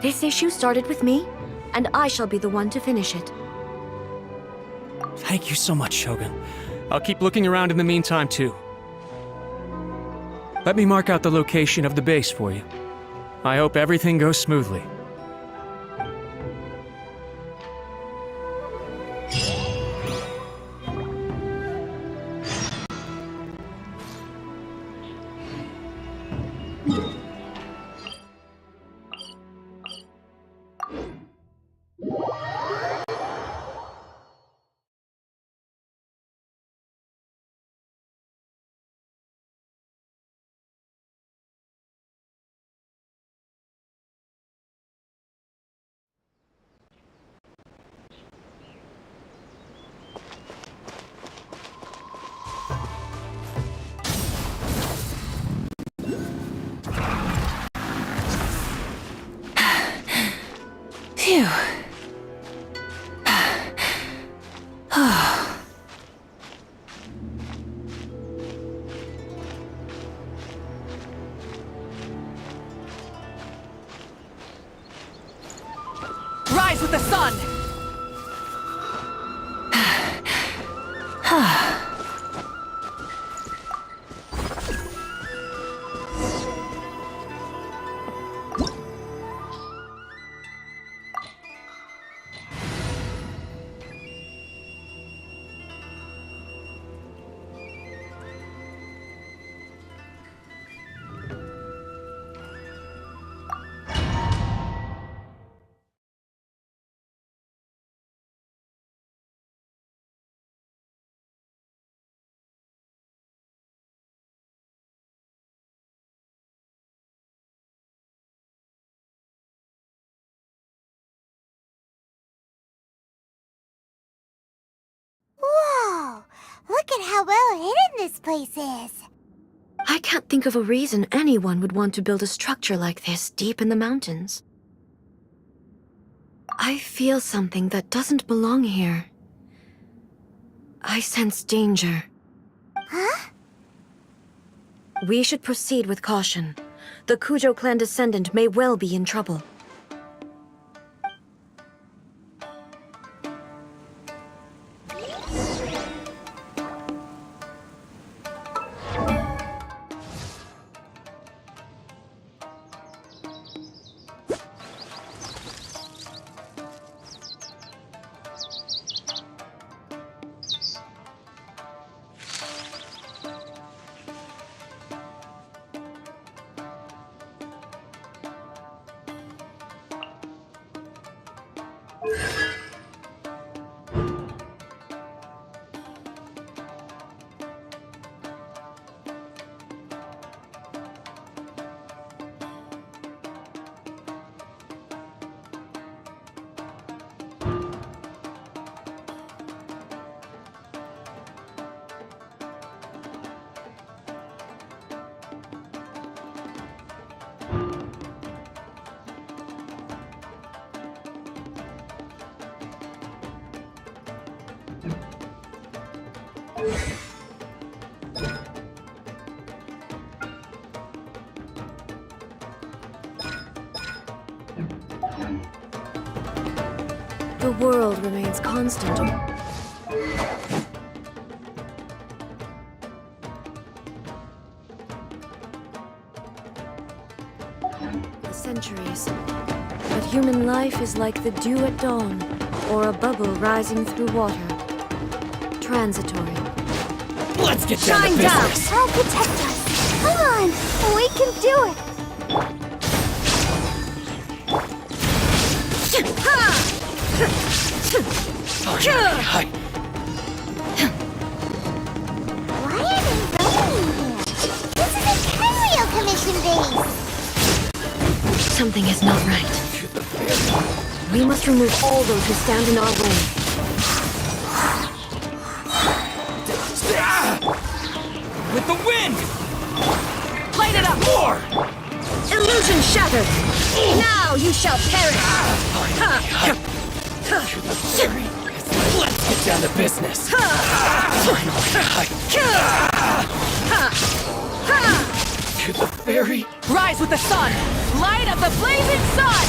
This issue started with me, and I shall be the one to finish it. Thank you so much, Shogun. I'll keep looking around in the meantime, too. Let me mark out the location of the base for you. I hope everything goes smoothly. Phew. Rise with the sun! Whoa! Look at how well hidden this place is. I can't think of a reason anyone would want to build a structure like this deep in the mountains. I feel something that doesn't belong here. I sense danger. Huh? We should proceed with caution. The Kujo clan descendant may well be in trouble. The world remains constant. The centuries. But human life is like the dew at dawn, or a bubble rising through water. Transitory. Let's get down to Shine down! business. I'll protect us. Come on, we can do it. Hi. Why are they running here? This is a Kenrio Commission base. Something is not right. We must remove all those who stand in our way. With the wind! Light it up more! Illusion shattered! Now you shall perish! Let's get down to business. To the fairy. Rise with the sun! Light of the blazing sun!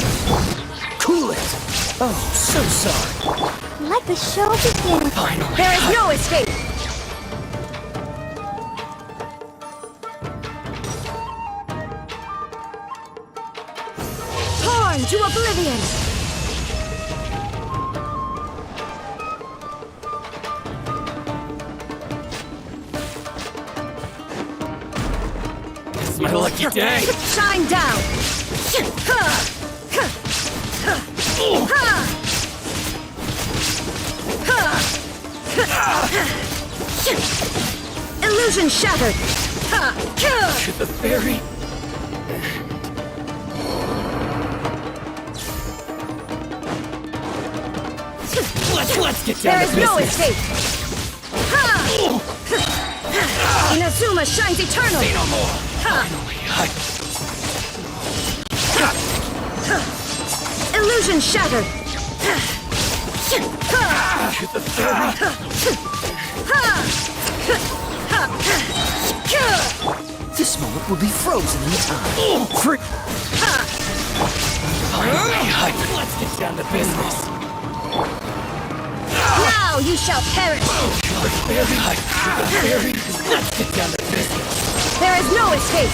Cool it. Oh, so sorry. Let the show begin. Finally. There is no escape! Torn to oblivion! It's my lucky day. Shine down! Illusion shattered! To the fairy. Let's get down There to is no business. escape! Inazuma shines eternal! Say no more. Finally. Illusion shattered! To the fairy. This moment will be frozen in time. Finally. Let's get down to business. Now you shall perish! To the fairy. Let's get down to business. There is no escape!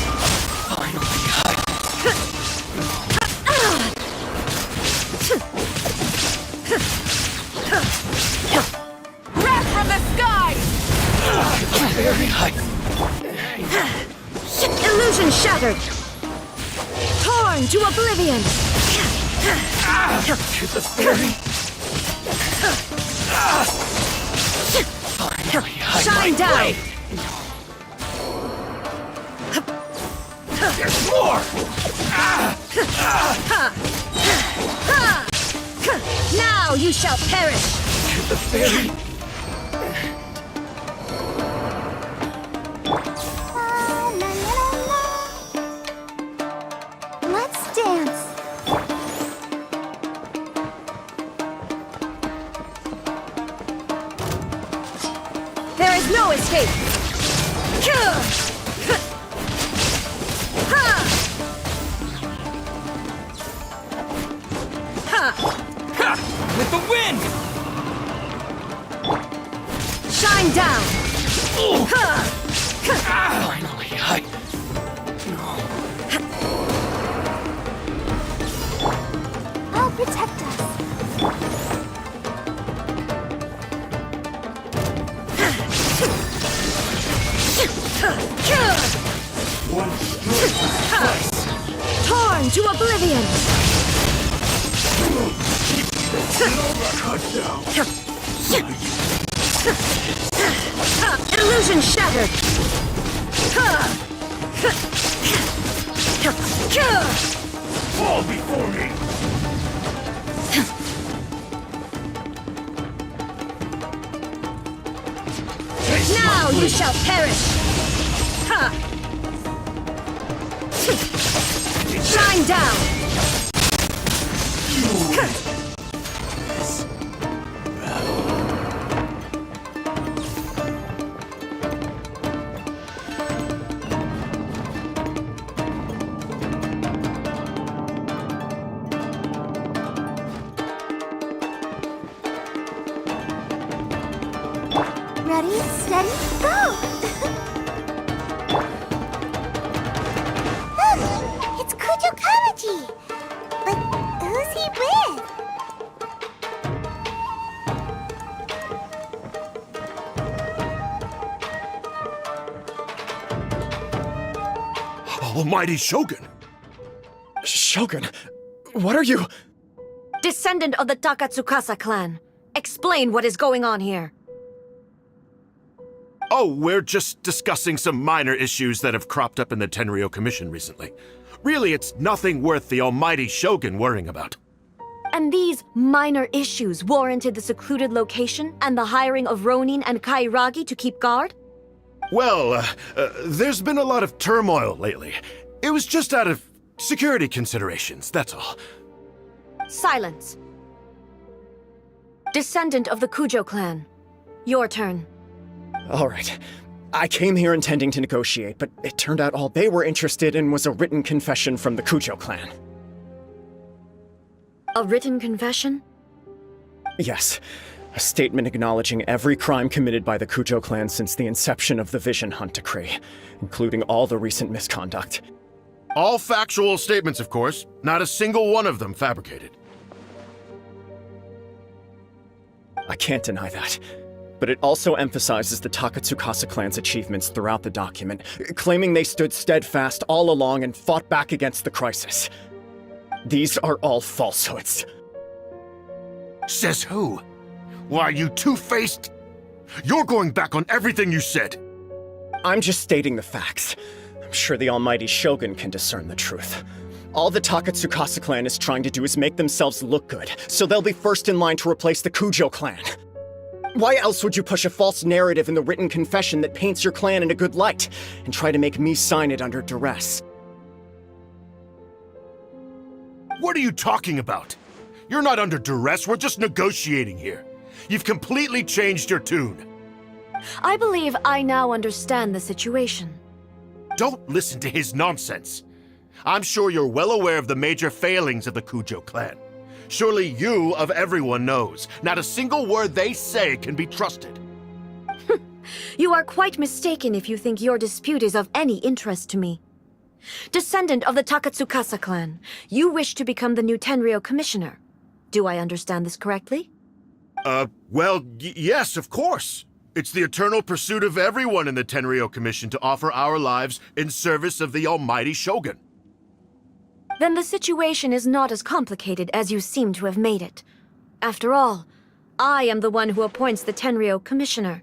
Finally. Wrath from the sky! Very high. Illusion shattered! Torn to oblivion! To the fairy. Finally. Shine down! There's more. Now you shall perish! To the fairy. Let's dance. There is no escape! With the wind. Shine down! Finally. I'll protect us. Torn to oblivion! Illusion shattered! Fall before me. Now you shall perish! Shine down! Almighty Shogun! Shogun, what are you? Descendant of the Takatsukasa clan, explain what is going on here. Oh, we're just discussing some minor issues that have cropped up in the Tenryou Commission recently. Really, it's nothing worth the Almighty Shogun worrying about. And these minor issues warranted the secluded location and the hiring of Ronin and Kairagi to keep guard? Well, there's been a lot of turmoil lately. It was just out of security considerations, that's all. Silence. Descendant of the Kujo clan, your turn. All right. I came here intending to negotiate, but it turned out all they were interested in was a written confession from the Kujo clan. A written confession? Yes. A statement acknowledging every crime committed by the Kujo clan since the inception of the Vision Hunt Decree, including all the recent misconduct. All factual statements, of course. Not a single one of them fabricated. I can't deny that. But it also emphasizes the Takatsukasa clan's achievements throughout the document, claiming they stood steadfast all along and fought back against the crisis. These are all falsehoods. Says who? Why, you two-faced? You're going back on everything you said. I'm just stating the facts. I'm sure the Almighty Shogun can discern the truth. All the Takatsukasa clan is trying to do is make themselves look good, so they'll be first in line to replace the Kujo clan. Why else would you push a false narrative in the written confession that paints your clan in a good light, and try to make me sign it under duress? What are you talking about? You're not under duress, we're just negotiating here. You've completely changed your tune. I believe I now understand the situation. Don't listen to his nonsense. I'm sure you're well aware of the major failings of the Kujo clan. Surely you, of everyone, knows. Not a single word they say can be trusted. You are quite mistaken if you think your dispute is of any interest to me. Descendant of the Takatsukasa clan, you wish to become the new Tenryou commissioner. Do I understand this correctly? Well, yes, of course. It's the eternal pursuit of everyone in the Tenryou Commission to offer our lives in service of the Almighty Shogun. Then the situation is not as complicated as you seem to have made it. After all, I am the one who appoints the Tenryou commissioner.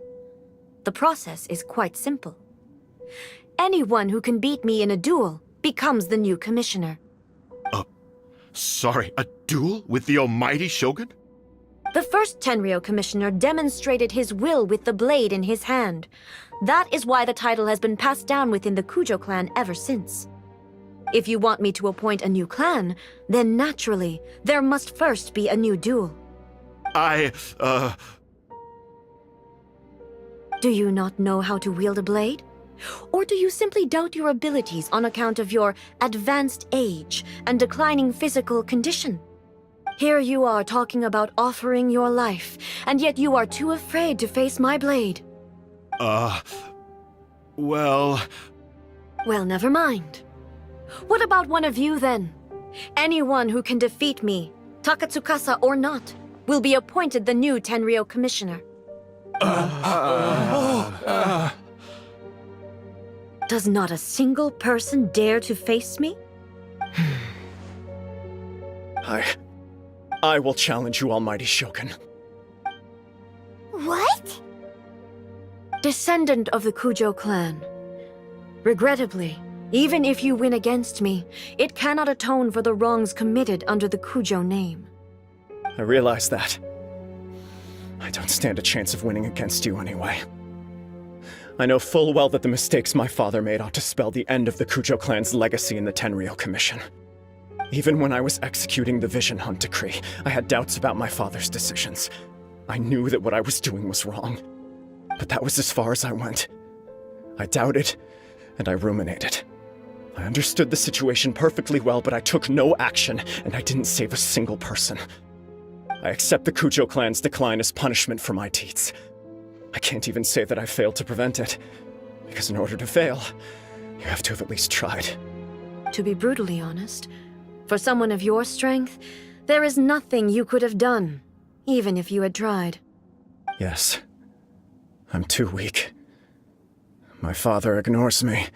The process is quite simple. Anyone who can beat me in a duel becomes the new commissioner. Sorry, a duel with the Almighty Shogun? The first Tenryou commissioner demonstrated his will with the blade in his hand. That is why the title has been passed down within the Kujo clan ever since. If you want me to appoint a new clan, then naturally, there must first be a new duel. Do you not know how to wield a blade? Or do you simply doubt your abilities on account of your advanced age and declining physical condition? Here you are talking about offering your life, and yet you are too afraid to face my blade. Well, never mind. What about one of you, then? Anyone who can defeat me, Takatsukasa or not, will be appointed the new Tenryou commissioner. Does not a single person dare to face me? I will challenge you, Almighty Shogun. What? Descendant of the Kujo clan. Regrettably, even if you win against me, it cannot atone for the wrongs committed under the Kujo name. I realize that. I don't stand a chance of winning against you anyway. I know full well that the mistakes my father made ought to spell the end of the Kujo clan's legacy in the Tenryou Commission. Even when I was executing the Vision Hunt Decree, I had doubts about my father's decisions. I knew that what I was doing was wrong. But that was as far as I went. I doubted, and I ruminated. I understood the situation perfectly well, but I took no action, and I didn't save a single person. I accept the Kujo clan's decline as punishment for my deeds. I can't even say that I failed to prevent it, because in order to fail, you have to have at least tried. To be brutally honest, for someone of your strength, there is nothing you could have done, even if you had tried. Yes. I'm too weak. My father ignores me,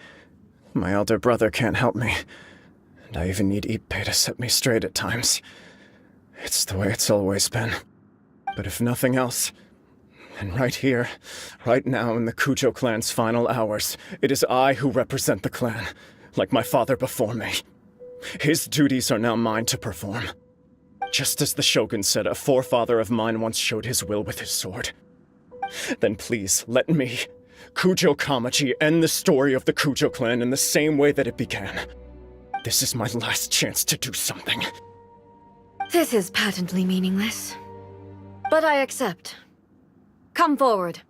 My elder brother can't help me, and I even need Ippei to set me straight at times. It's the way it's always been. But if nothing else, and right here, right now in the Kujo clan's final hours, it is I who represent the clan, like my father before me. His duties are now mine to perform. Just as the Shogun said a forefather of mine once showed his will with his sword. Then please, let me, Kujo Kamaji, end the story of the Kujo clan in the same way that it began. This is my last chance to do something. This is patently meaningless. But I accept. Come forward.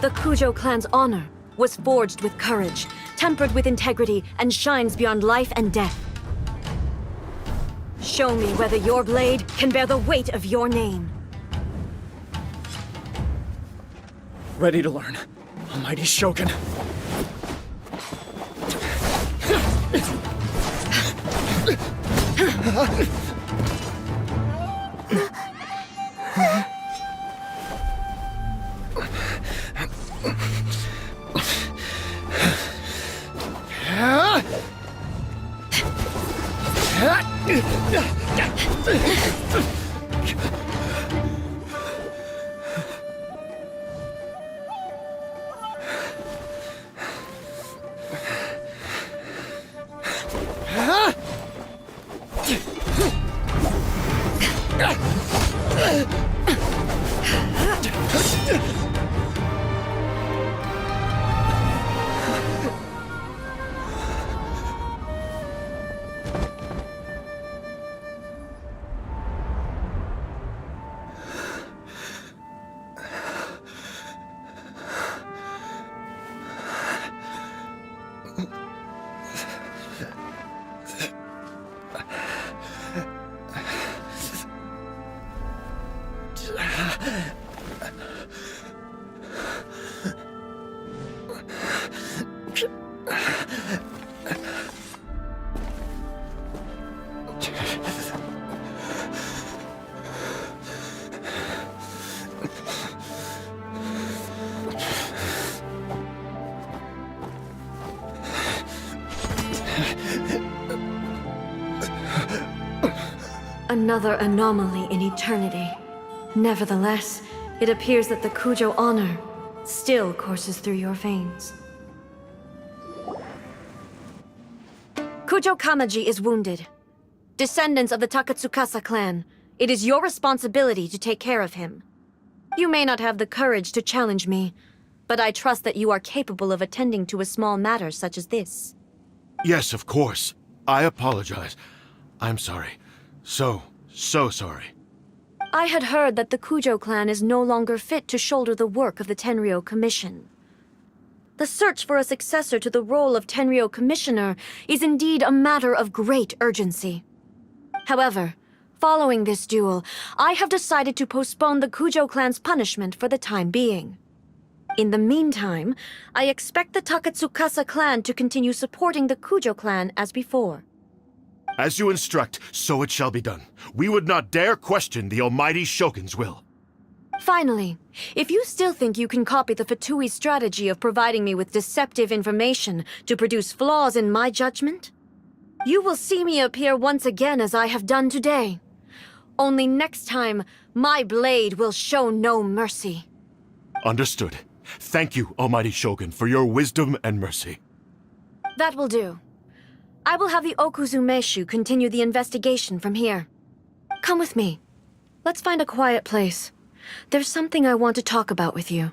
The Kujo clan's honor was forged with courage, tempered with integrity, and shines beyond life and death. Show me whether your blade can bear the weight of your name. Ready to learn. Almighty Shogun. Another anomaly in eternity. Nevertheless, it appears that the Kujo honor still courses through your veins. Kujo Kamaji is wounded. Descendants of the Takatsukasa clan, it is your responsibility to take care of him. You may not have the courage to challenge me, but I trust that you are capable of attending to a small matter such as this. Yes, of course. I apologize. I'm sorry. So sorry. I had heard that the Kujo clan is no longer fit to shoulder the work of the Tenryou Commission. The search for a successor to the role of Tenryou Commissioner is indeed a matter of great urgency. However, following this duel, I have decided to postpone the Kujo clan's punishment for the time being. In the meantime, I expect the Takatsukasa clan to continue supporting the Kujo clan as before. As you instruct, so it shall be done. We would not dare question the Almighty Shogun's will. Finally, if you still think you can copy the Fatui strategy of providing me with deceptive information to produce flaws in my judgment, you will see me appear once again as I have done today. Only next time, my blade will show no mercy. Understood. Thank you, Almighty Shogun, for your wisdom and mercy. That will do. I will have the Okuzumeshu continue the investigation from here. Come with me. Let's find a quiet place. There's something I want to talk about with you.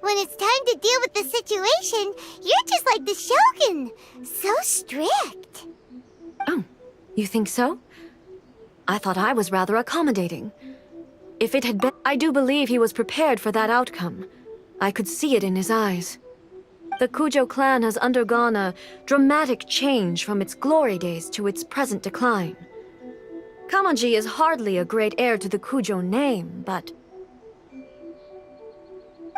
When it's time to deal with the situation, you're just like the Shogun. So strict. Oh, you think so? I thought I was rather accommodating. If it had been, I do believe he was prepared for that outcome. I could see it in his eyes. The Kujo clan has undergone a dramatic change from its glory days to its present decline. Kamaji is hardly a great heir to the Kujo name, but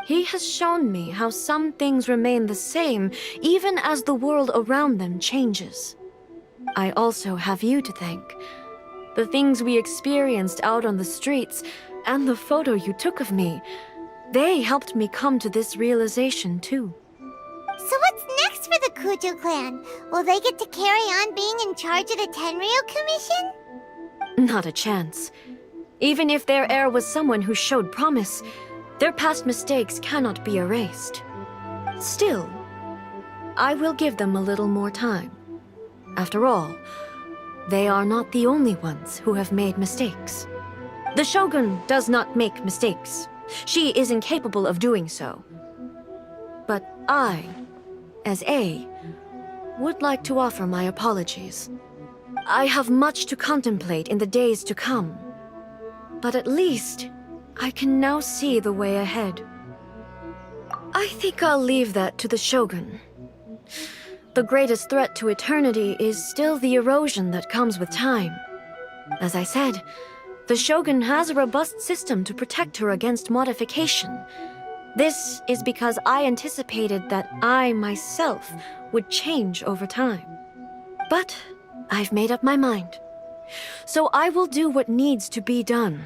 he has shown me how some things remain the same even as the world around them changes. I also have you to thank. The things we experienced out on the streets and the photo you took of me, they helped me come to this realization too. So what's next for the Kujo clan? Will they get to carry on being in charge of the Tenryo Commission? Not a chance. Even if their heir was someone who showed promise, their past mistakes cannot be erased. Still, I will give them a little more time. After all, they are not the only ones who have made mistakes. The Shogun does not make mistakes. She is incapable of doing so. But I, as A, would like to offer my apologies. I have much to contemplate in the days to come, but at least I can now see the way ahead. I think I'll leave that to the Shogun. The greatest threat to eternity is still the erosion that comes with time. As I said, the Shogun has a robust system to protect her against modification. This is because I anticipated that I myself would change over time. But I've made up my mind. So I will do what needs to be done,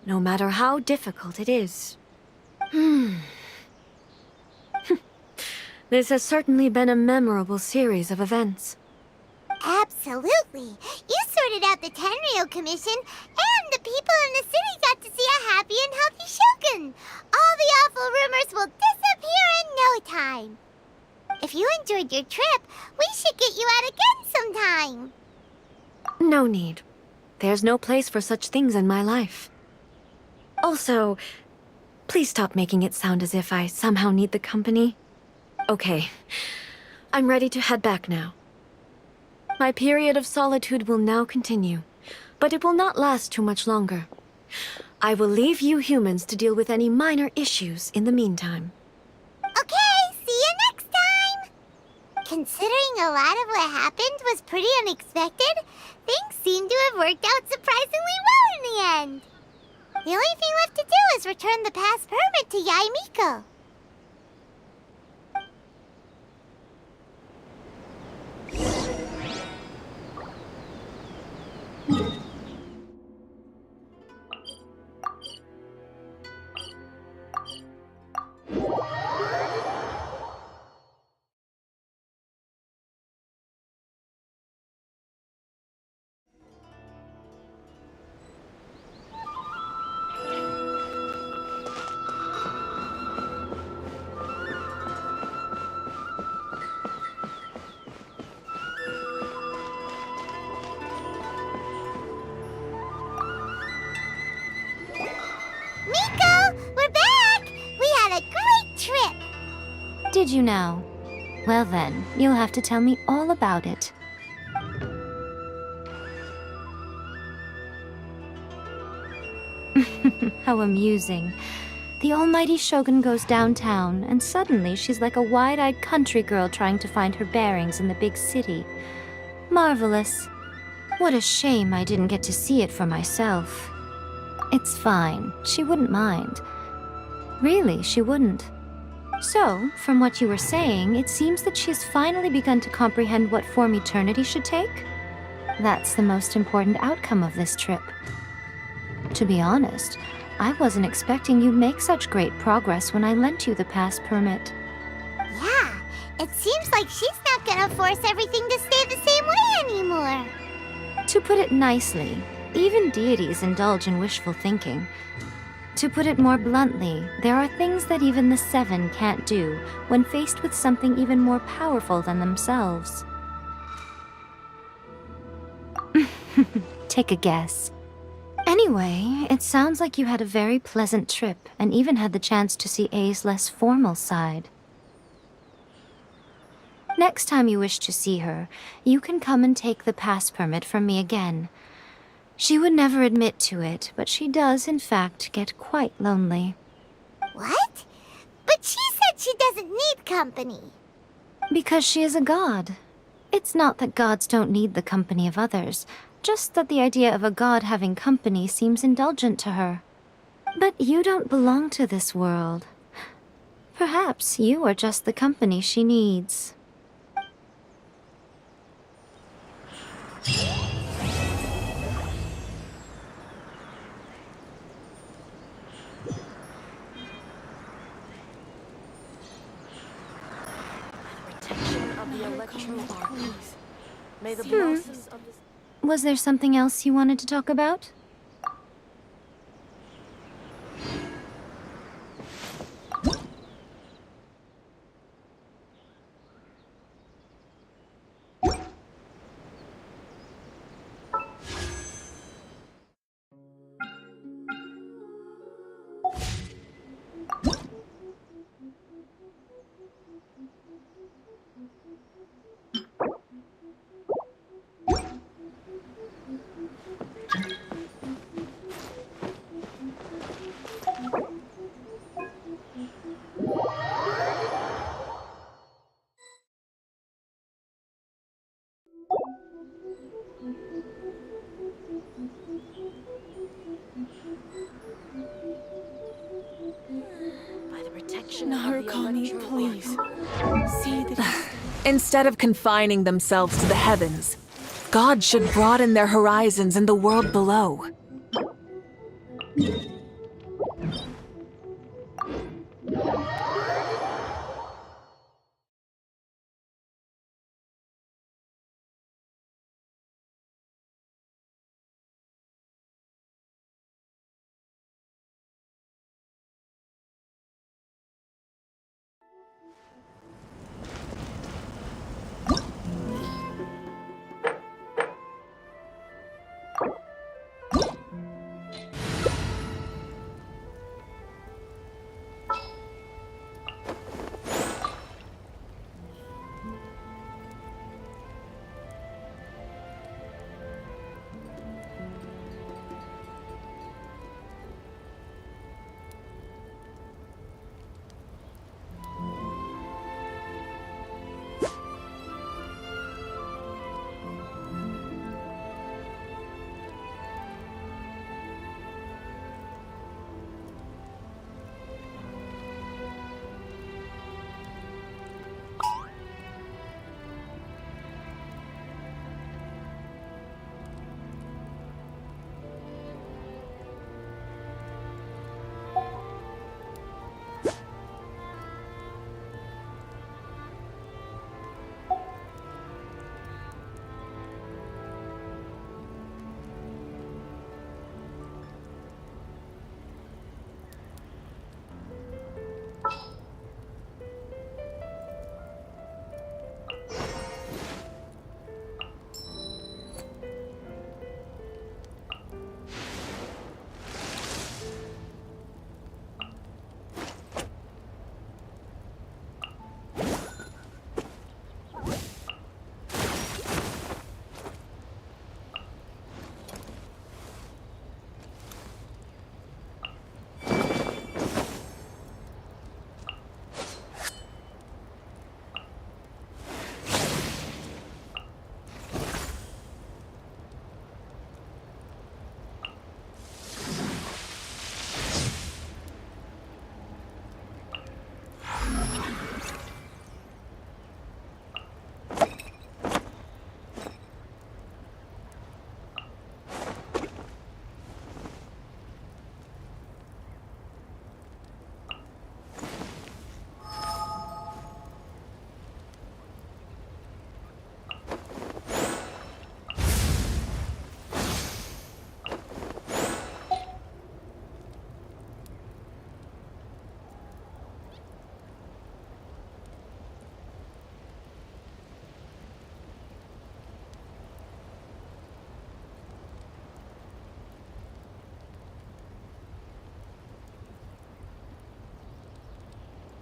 no matter how difficult it is. This has certainly been a memorable series of events. Absolutely. You sorted out the Tenryo Commission, and the people in the city got to see a happy and healthy Shogun. All the awful rumors will disappear in no time. If you enjoyed your trip, we should get you out again sometime. No need. There's no place for such things in my life. Also, please stop making it sound as if I somehow need the company. Okay, I'm ready to head back now. My period of solitude will now continue, but it will not last too much longer. I will leave you humans to deal with any minor issues in the meantime. Okay, see you next time! Considering a lot of what happened was pretty unexpected, things seem to have worked out surprisingly well in the end. The only thing left to do is return the pass permit to Yaimiko. Did you know? Well then, you'll have to tell me all about it. How amusing. The almighty Shogun goes downtown, and suddenly she's like a wide-eyed country girl trying to find her bearings in the big city. Marvelous. What a shame I didn't get to see it for myself. It's fine. She wouldn't mind. Really, she wouldn't. So, from what you were saying, it seems that she has finally begun to comprehend what form eternity should take? That's the most important outcome of this trip. To be honest, I wasn't expecting you'd make such great progress when I lent you the pass permit. Yeah, it seems like she's not gonna force everything to stay the same way anymore. To put it nicely, even deities indulge in wishful thinking. To put it more bluntly, there are things that even the Seven can't do when faced with something even more powerful than themselves. Take a guess. Anyway, it sounds like you had a very pleasant trip and even had the chance to see A's less formal side. Next time you wish to see her, you can come and take the pass permit from me again. She would never admit to it, but she does, in fact, get quite lonely. What? But she said she doesn't need company. Because she is a god. It's not that gods don't need the company of others, just that the idea of a god having company seems indulgent to her. But you don't belong to this world. Perhaps you are just the company she needs. Was there something else you wanted to talk about? Narukami, please. See that. Instead of confining themselves to the heavens, God should broaden their horizons in the world below.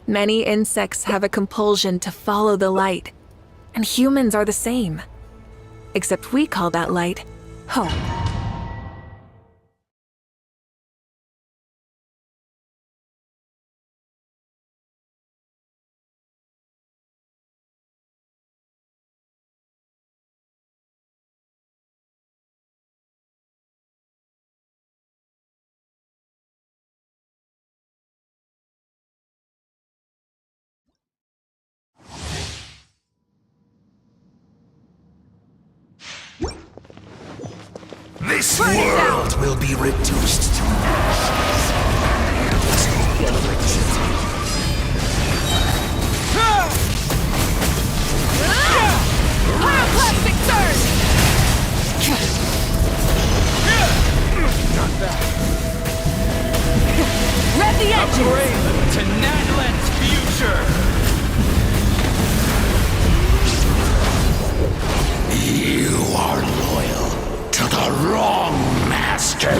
Many insects have a compulsion to follow the light, and humans are the same. Except we call that light hope. This world will be reduced to Pyroclastic surge! Not bad. Rev the engine! Upgrade to Nadlet's future! You are loyal to the wrong master!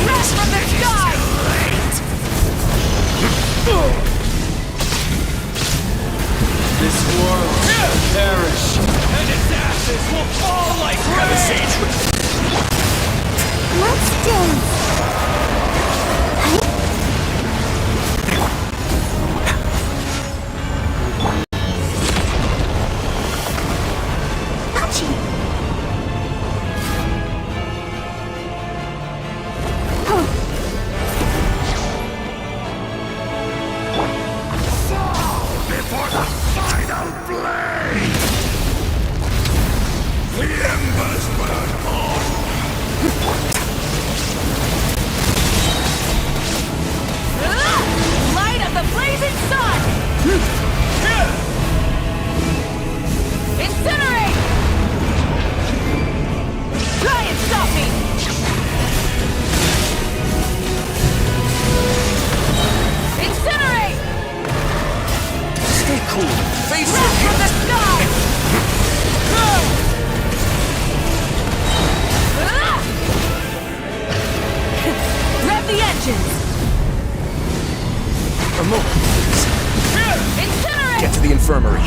Rest from the sky! This world shall perish, and its ashes will fall like rain! Let's dance. Hachi. Before the final blade! The embers burn on! Light of the blazing sun! Incinerate! Try and stop me! Incinerate! Stay cool! Face Rest from the sky! Rev the engines! A moment, please. Incinerate! Get to the infirmary.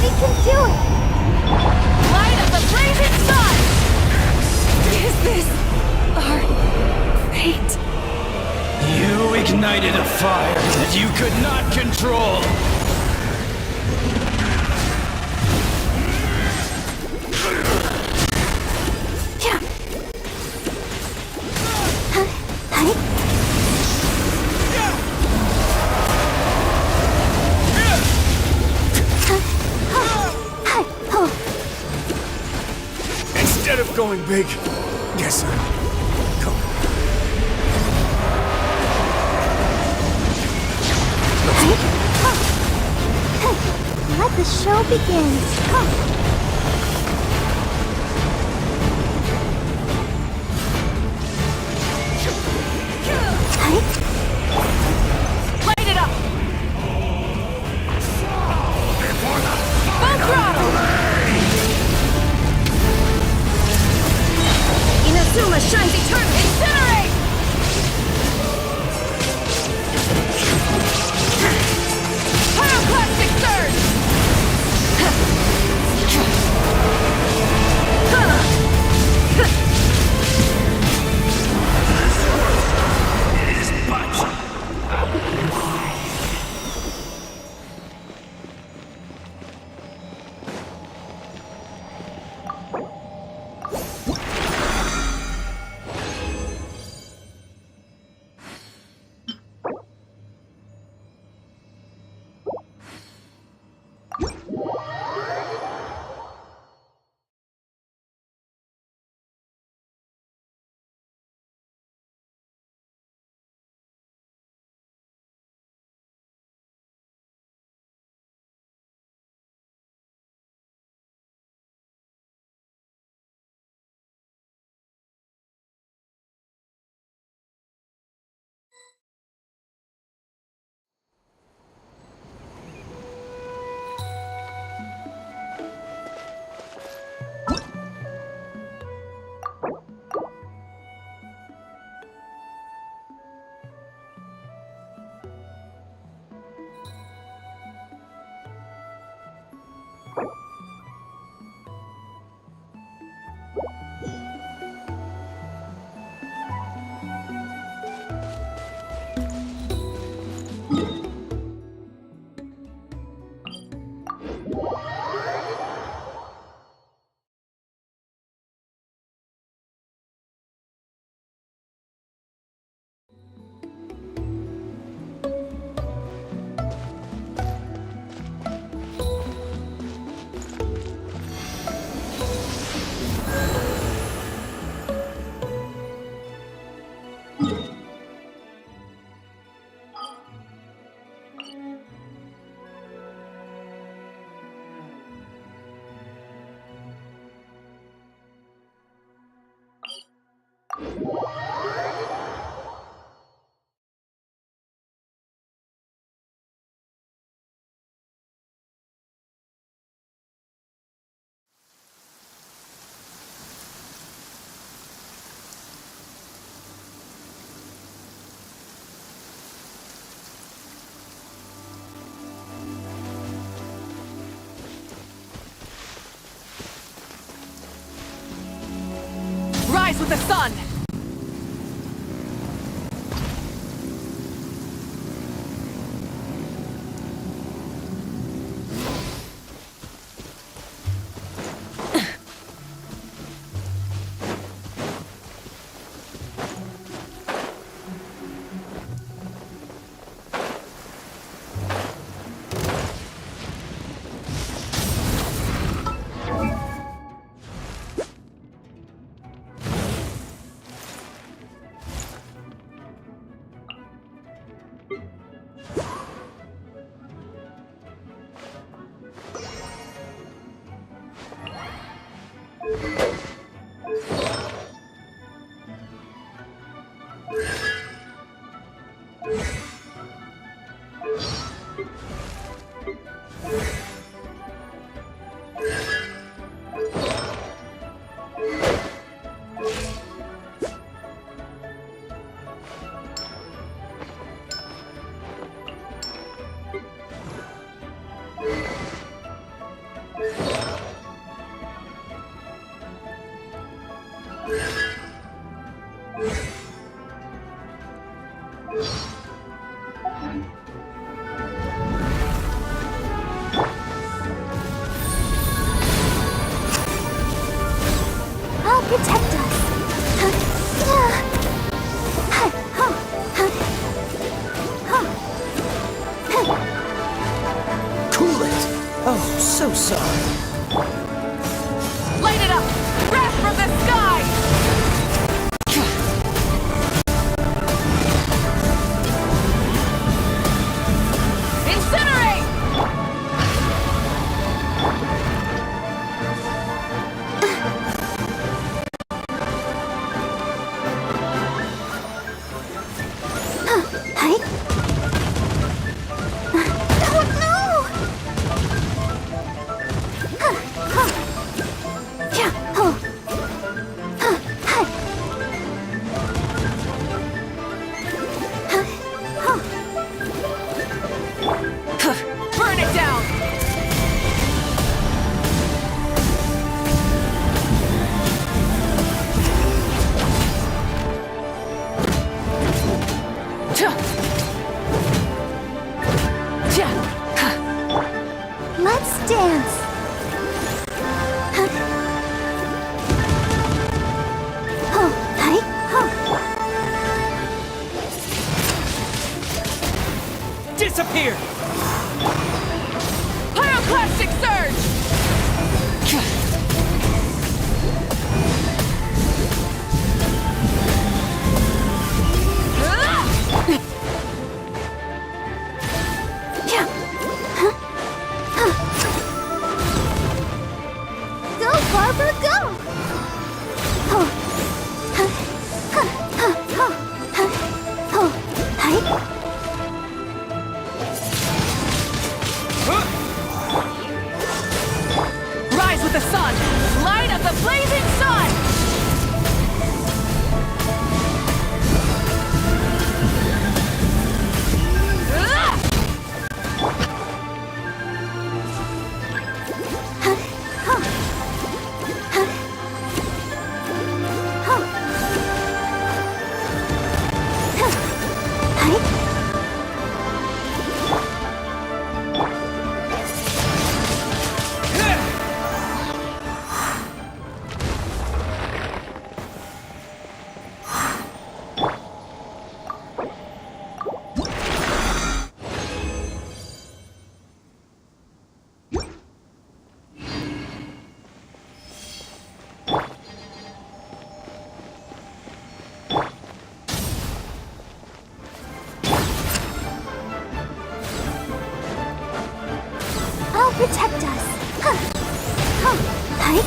We can do it. Light of the blazing sun! Is this our fate? You ignited a fire that you could not control! Yeah. Instead of going big, guess I'm going. Let the show begin. Light it up! Full throttle! Inazuma shines eternal! Incinerate! Pyroclastic surge! with the sun! I'll protect us. Cool it! Oh, so sorry. Light it up! Wrath from the sky! Incinerate! Hey? Oh no! Yeah. Oh. Hey. Burn it down! Let's dance. Oh, hey. Oh. Disappear! Pyroclastic surge! Yeah. Go, Barbara, go! Oh. Oh, hey. Rise with the sun! Light of the blazing sun! I'll protect us. Hey.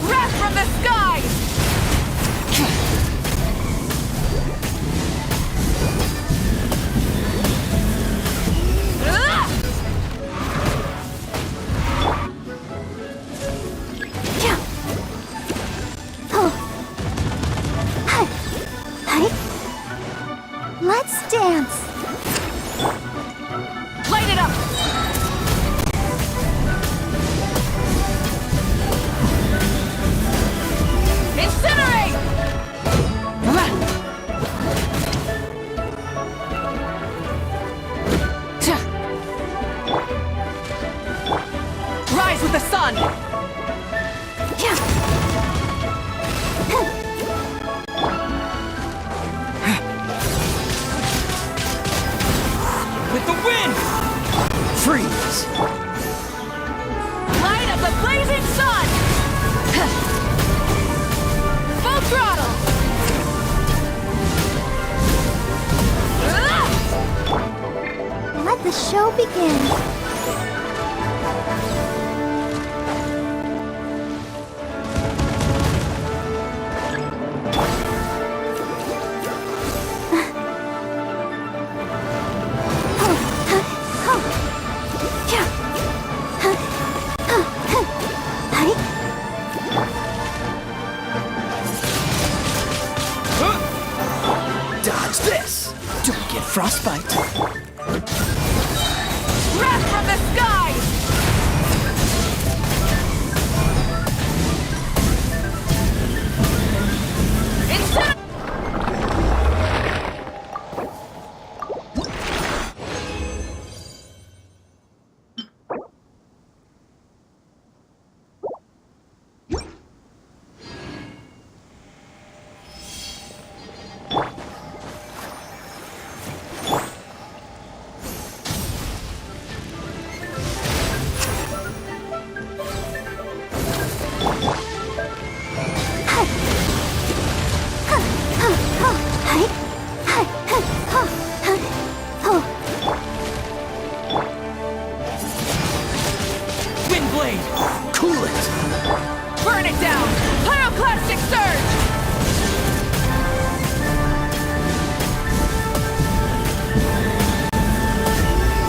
Wrath from the skies! Yeah. Oh. the sun! With the wind! Freeze! Light of the blazing sun! Full throttle! Let the show begin. Dodge this! Don't get frostbite. Wrath from the sky! Windblade! Cool it! Burn it down! Pyroclastic surge!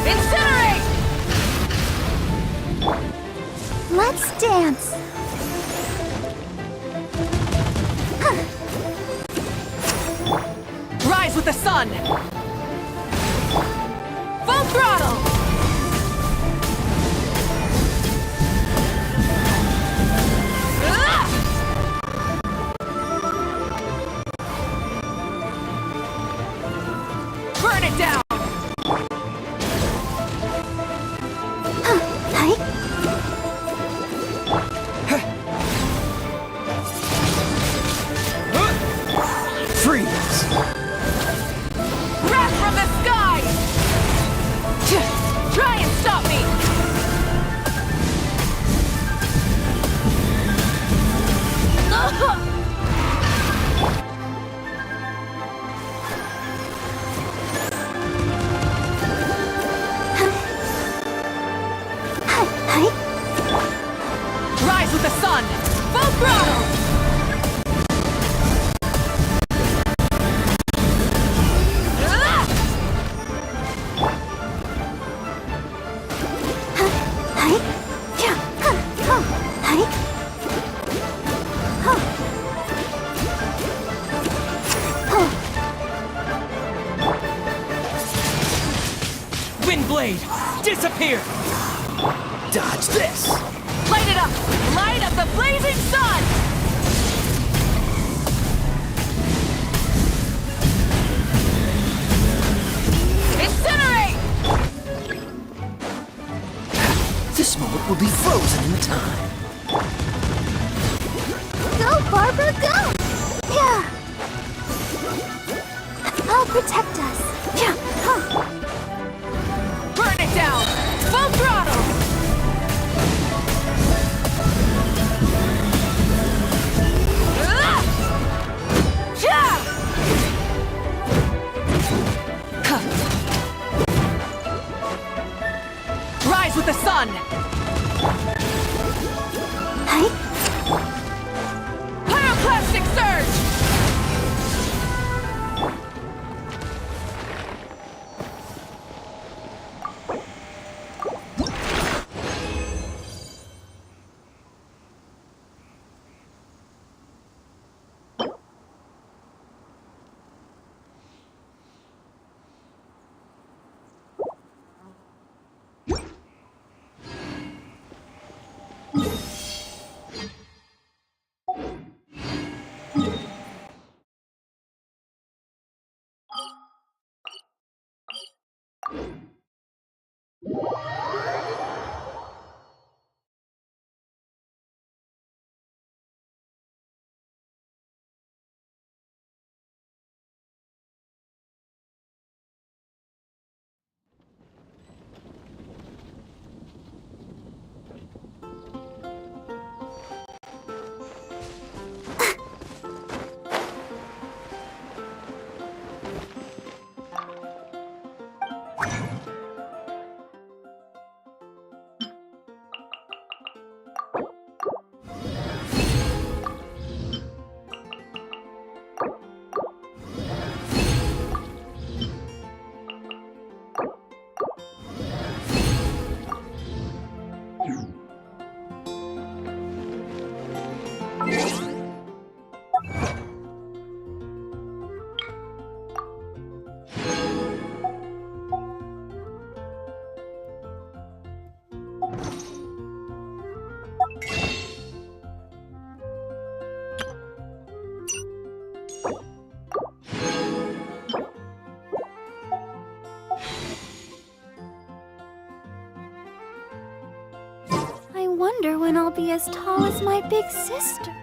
Incinerate! Let's dance. Rise with the sun! Full throttle! Burn it down! Freeze! Wrath from the sky! Try and stop me! Rise with the sun! Full throttle! Windblade! Disappear! Dodge this! Light it up! Light up the blazing sun! Incinerate! This moment will be frozen in time. Go, Barbara, go! Yeah. I'll protect us. Yeah. Burn it down! Full throttle! Rise with the sun! Pyroclastic surge! I wonder when I'll be as tall as my big sister.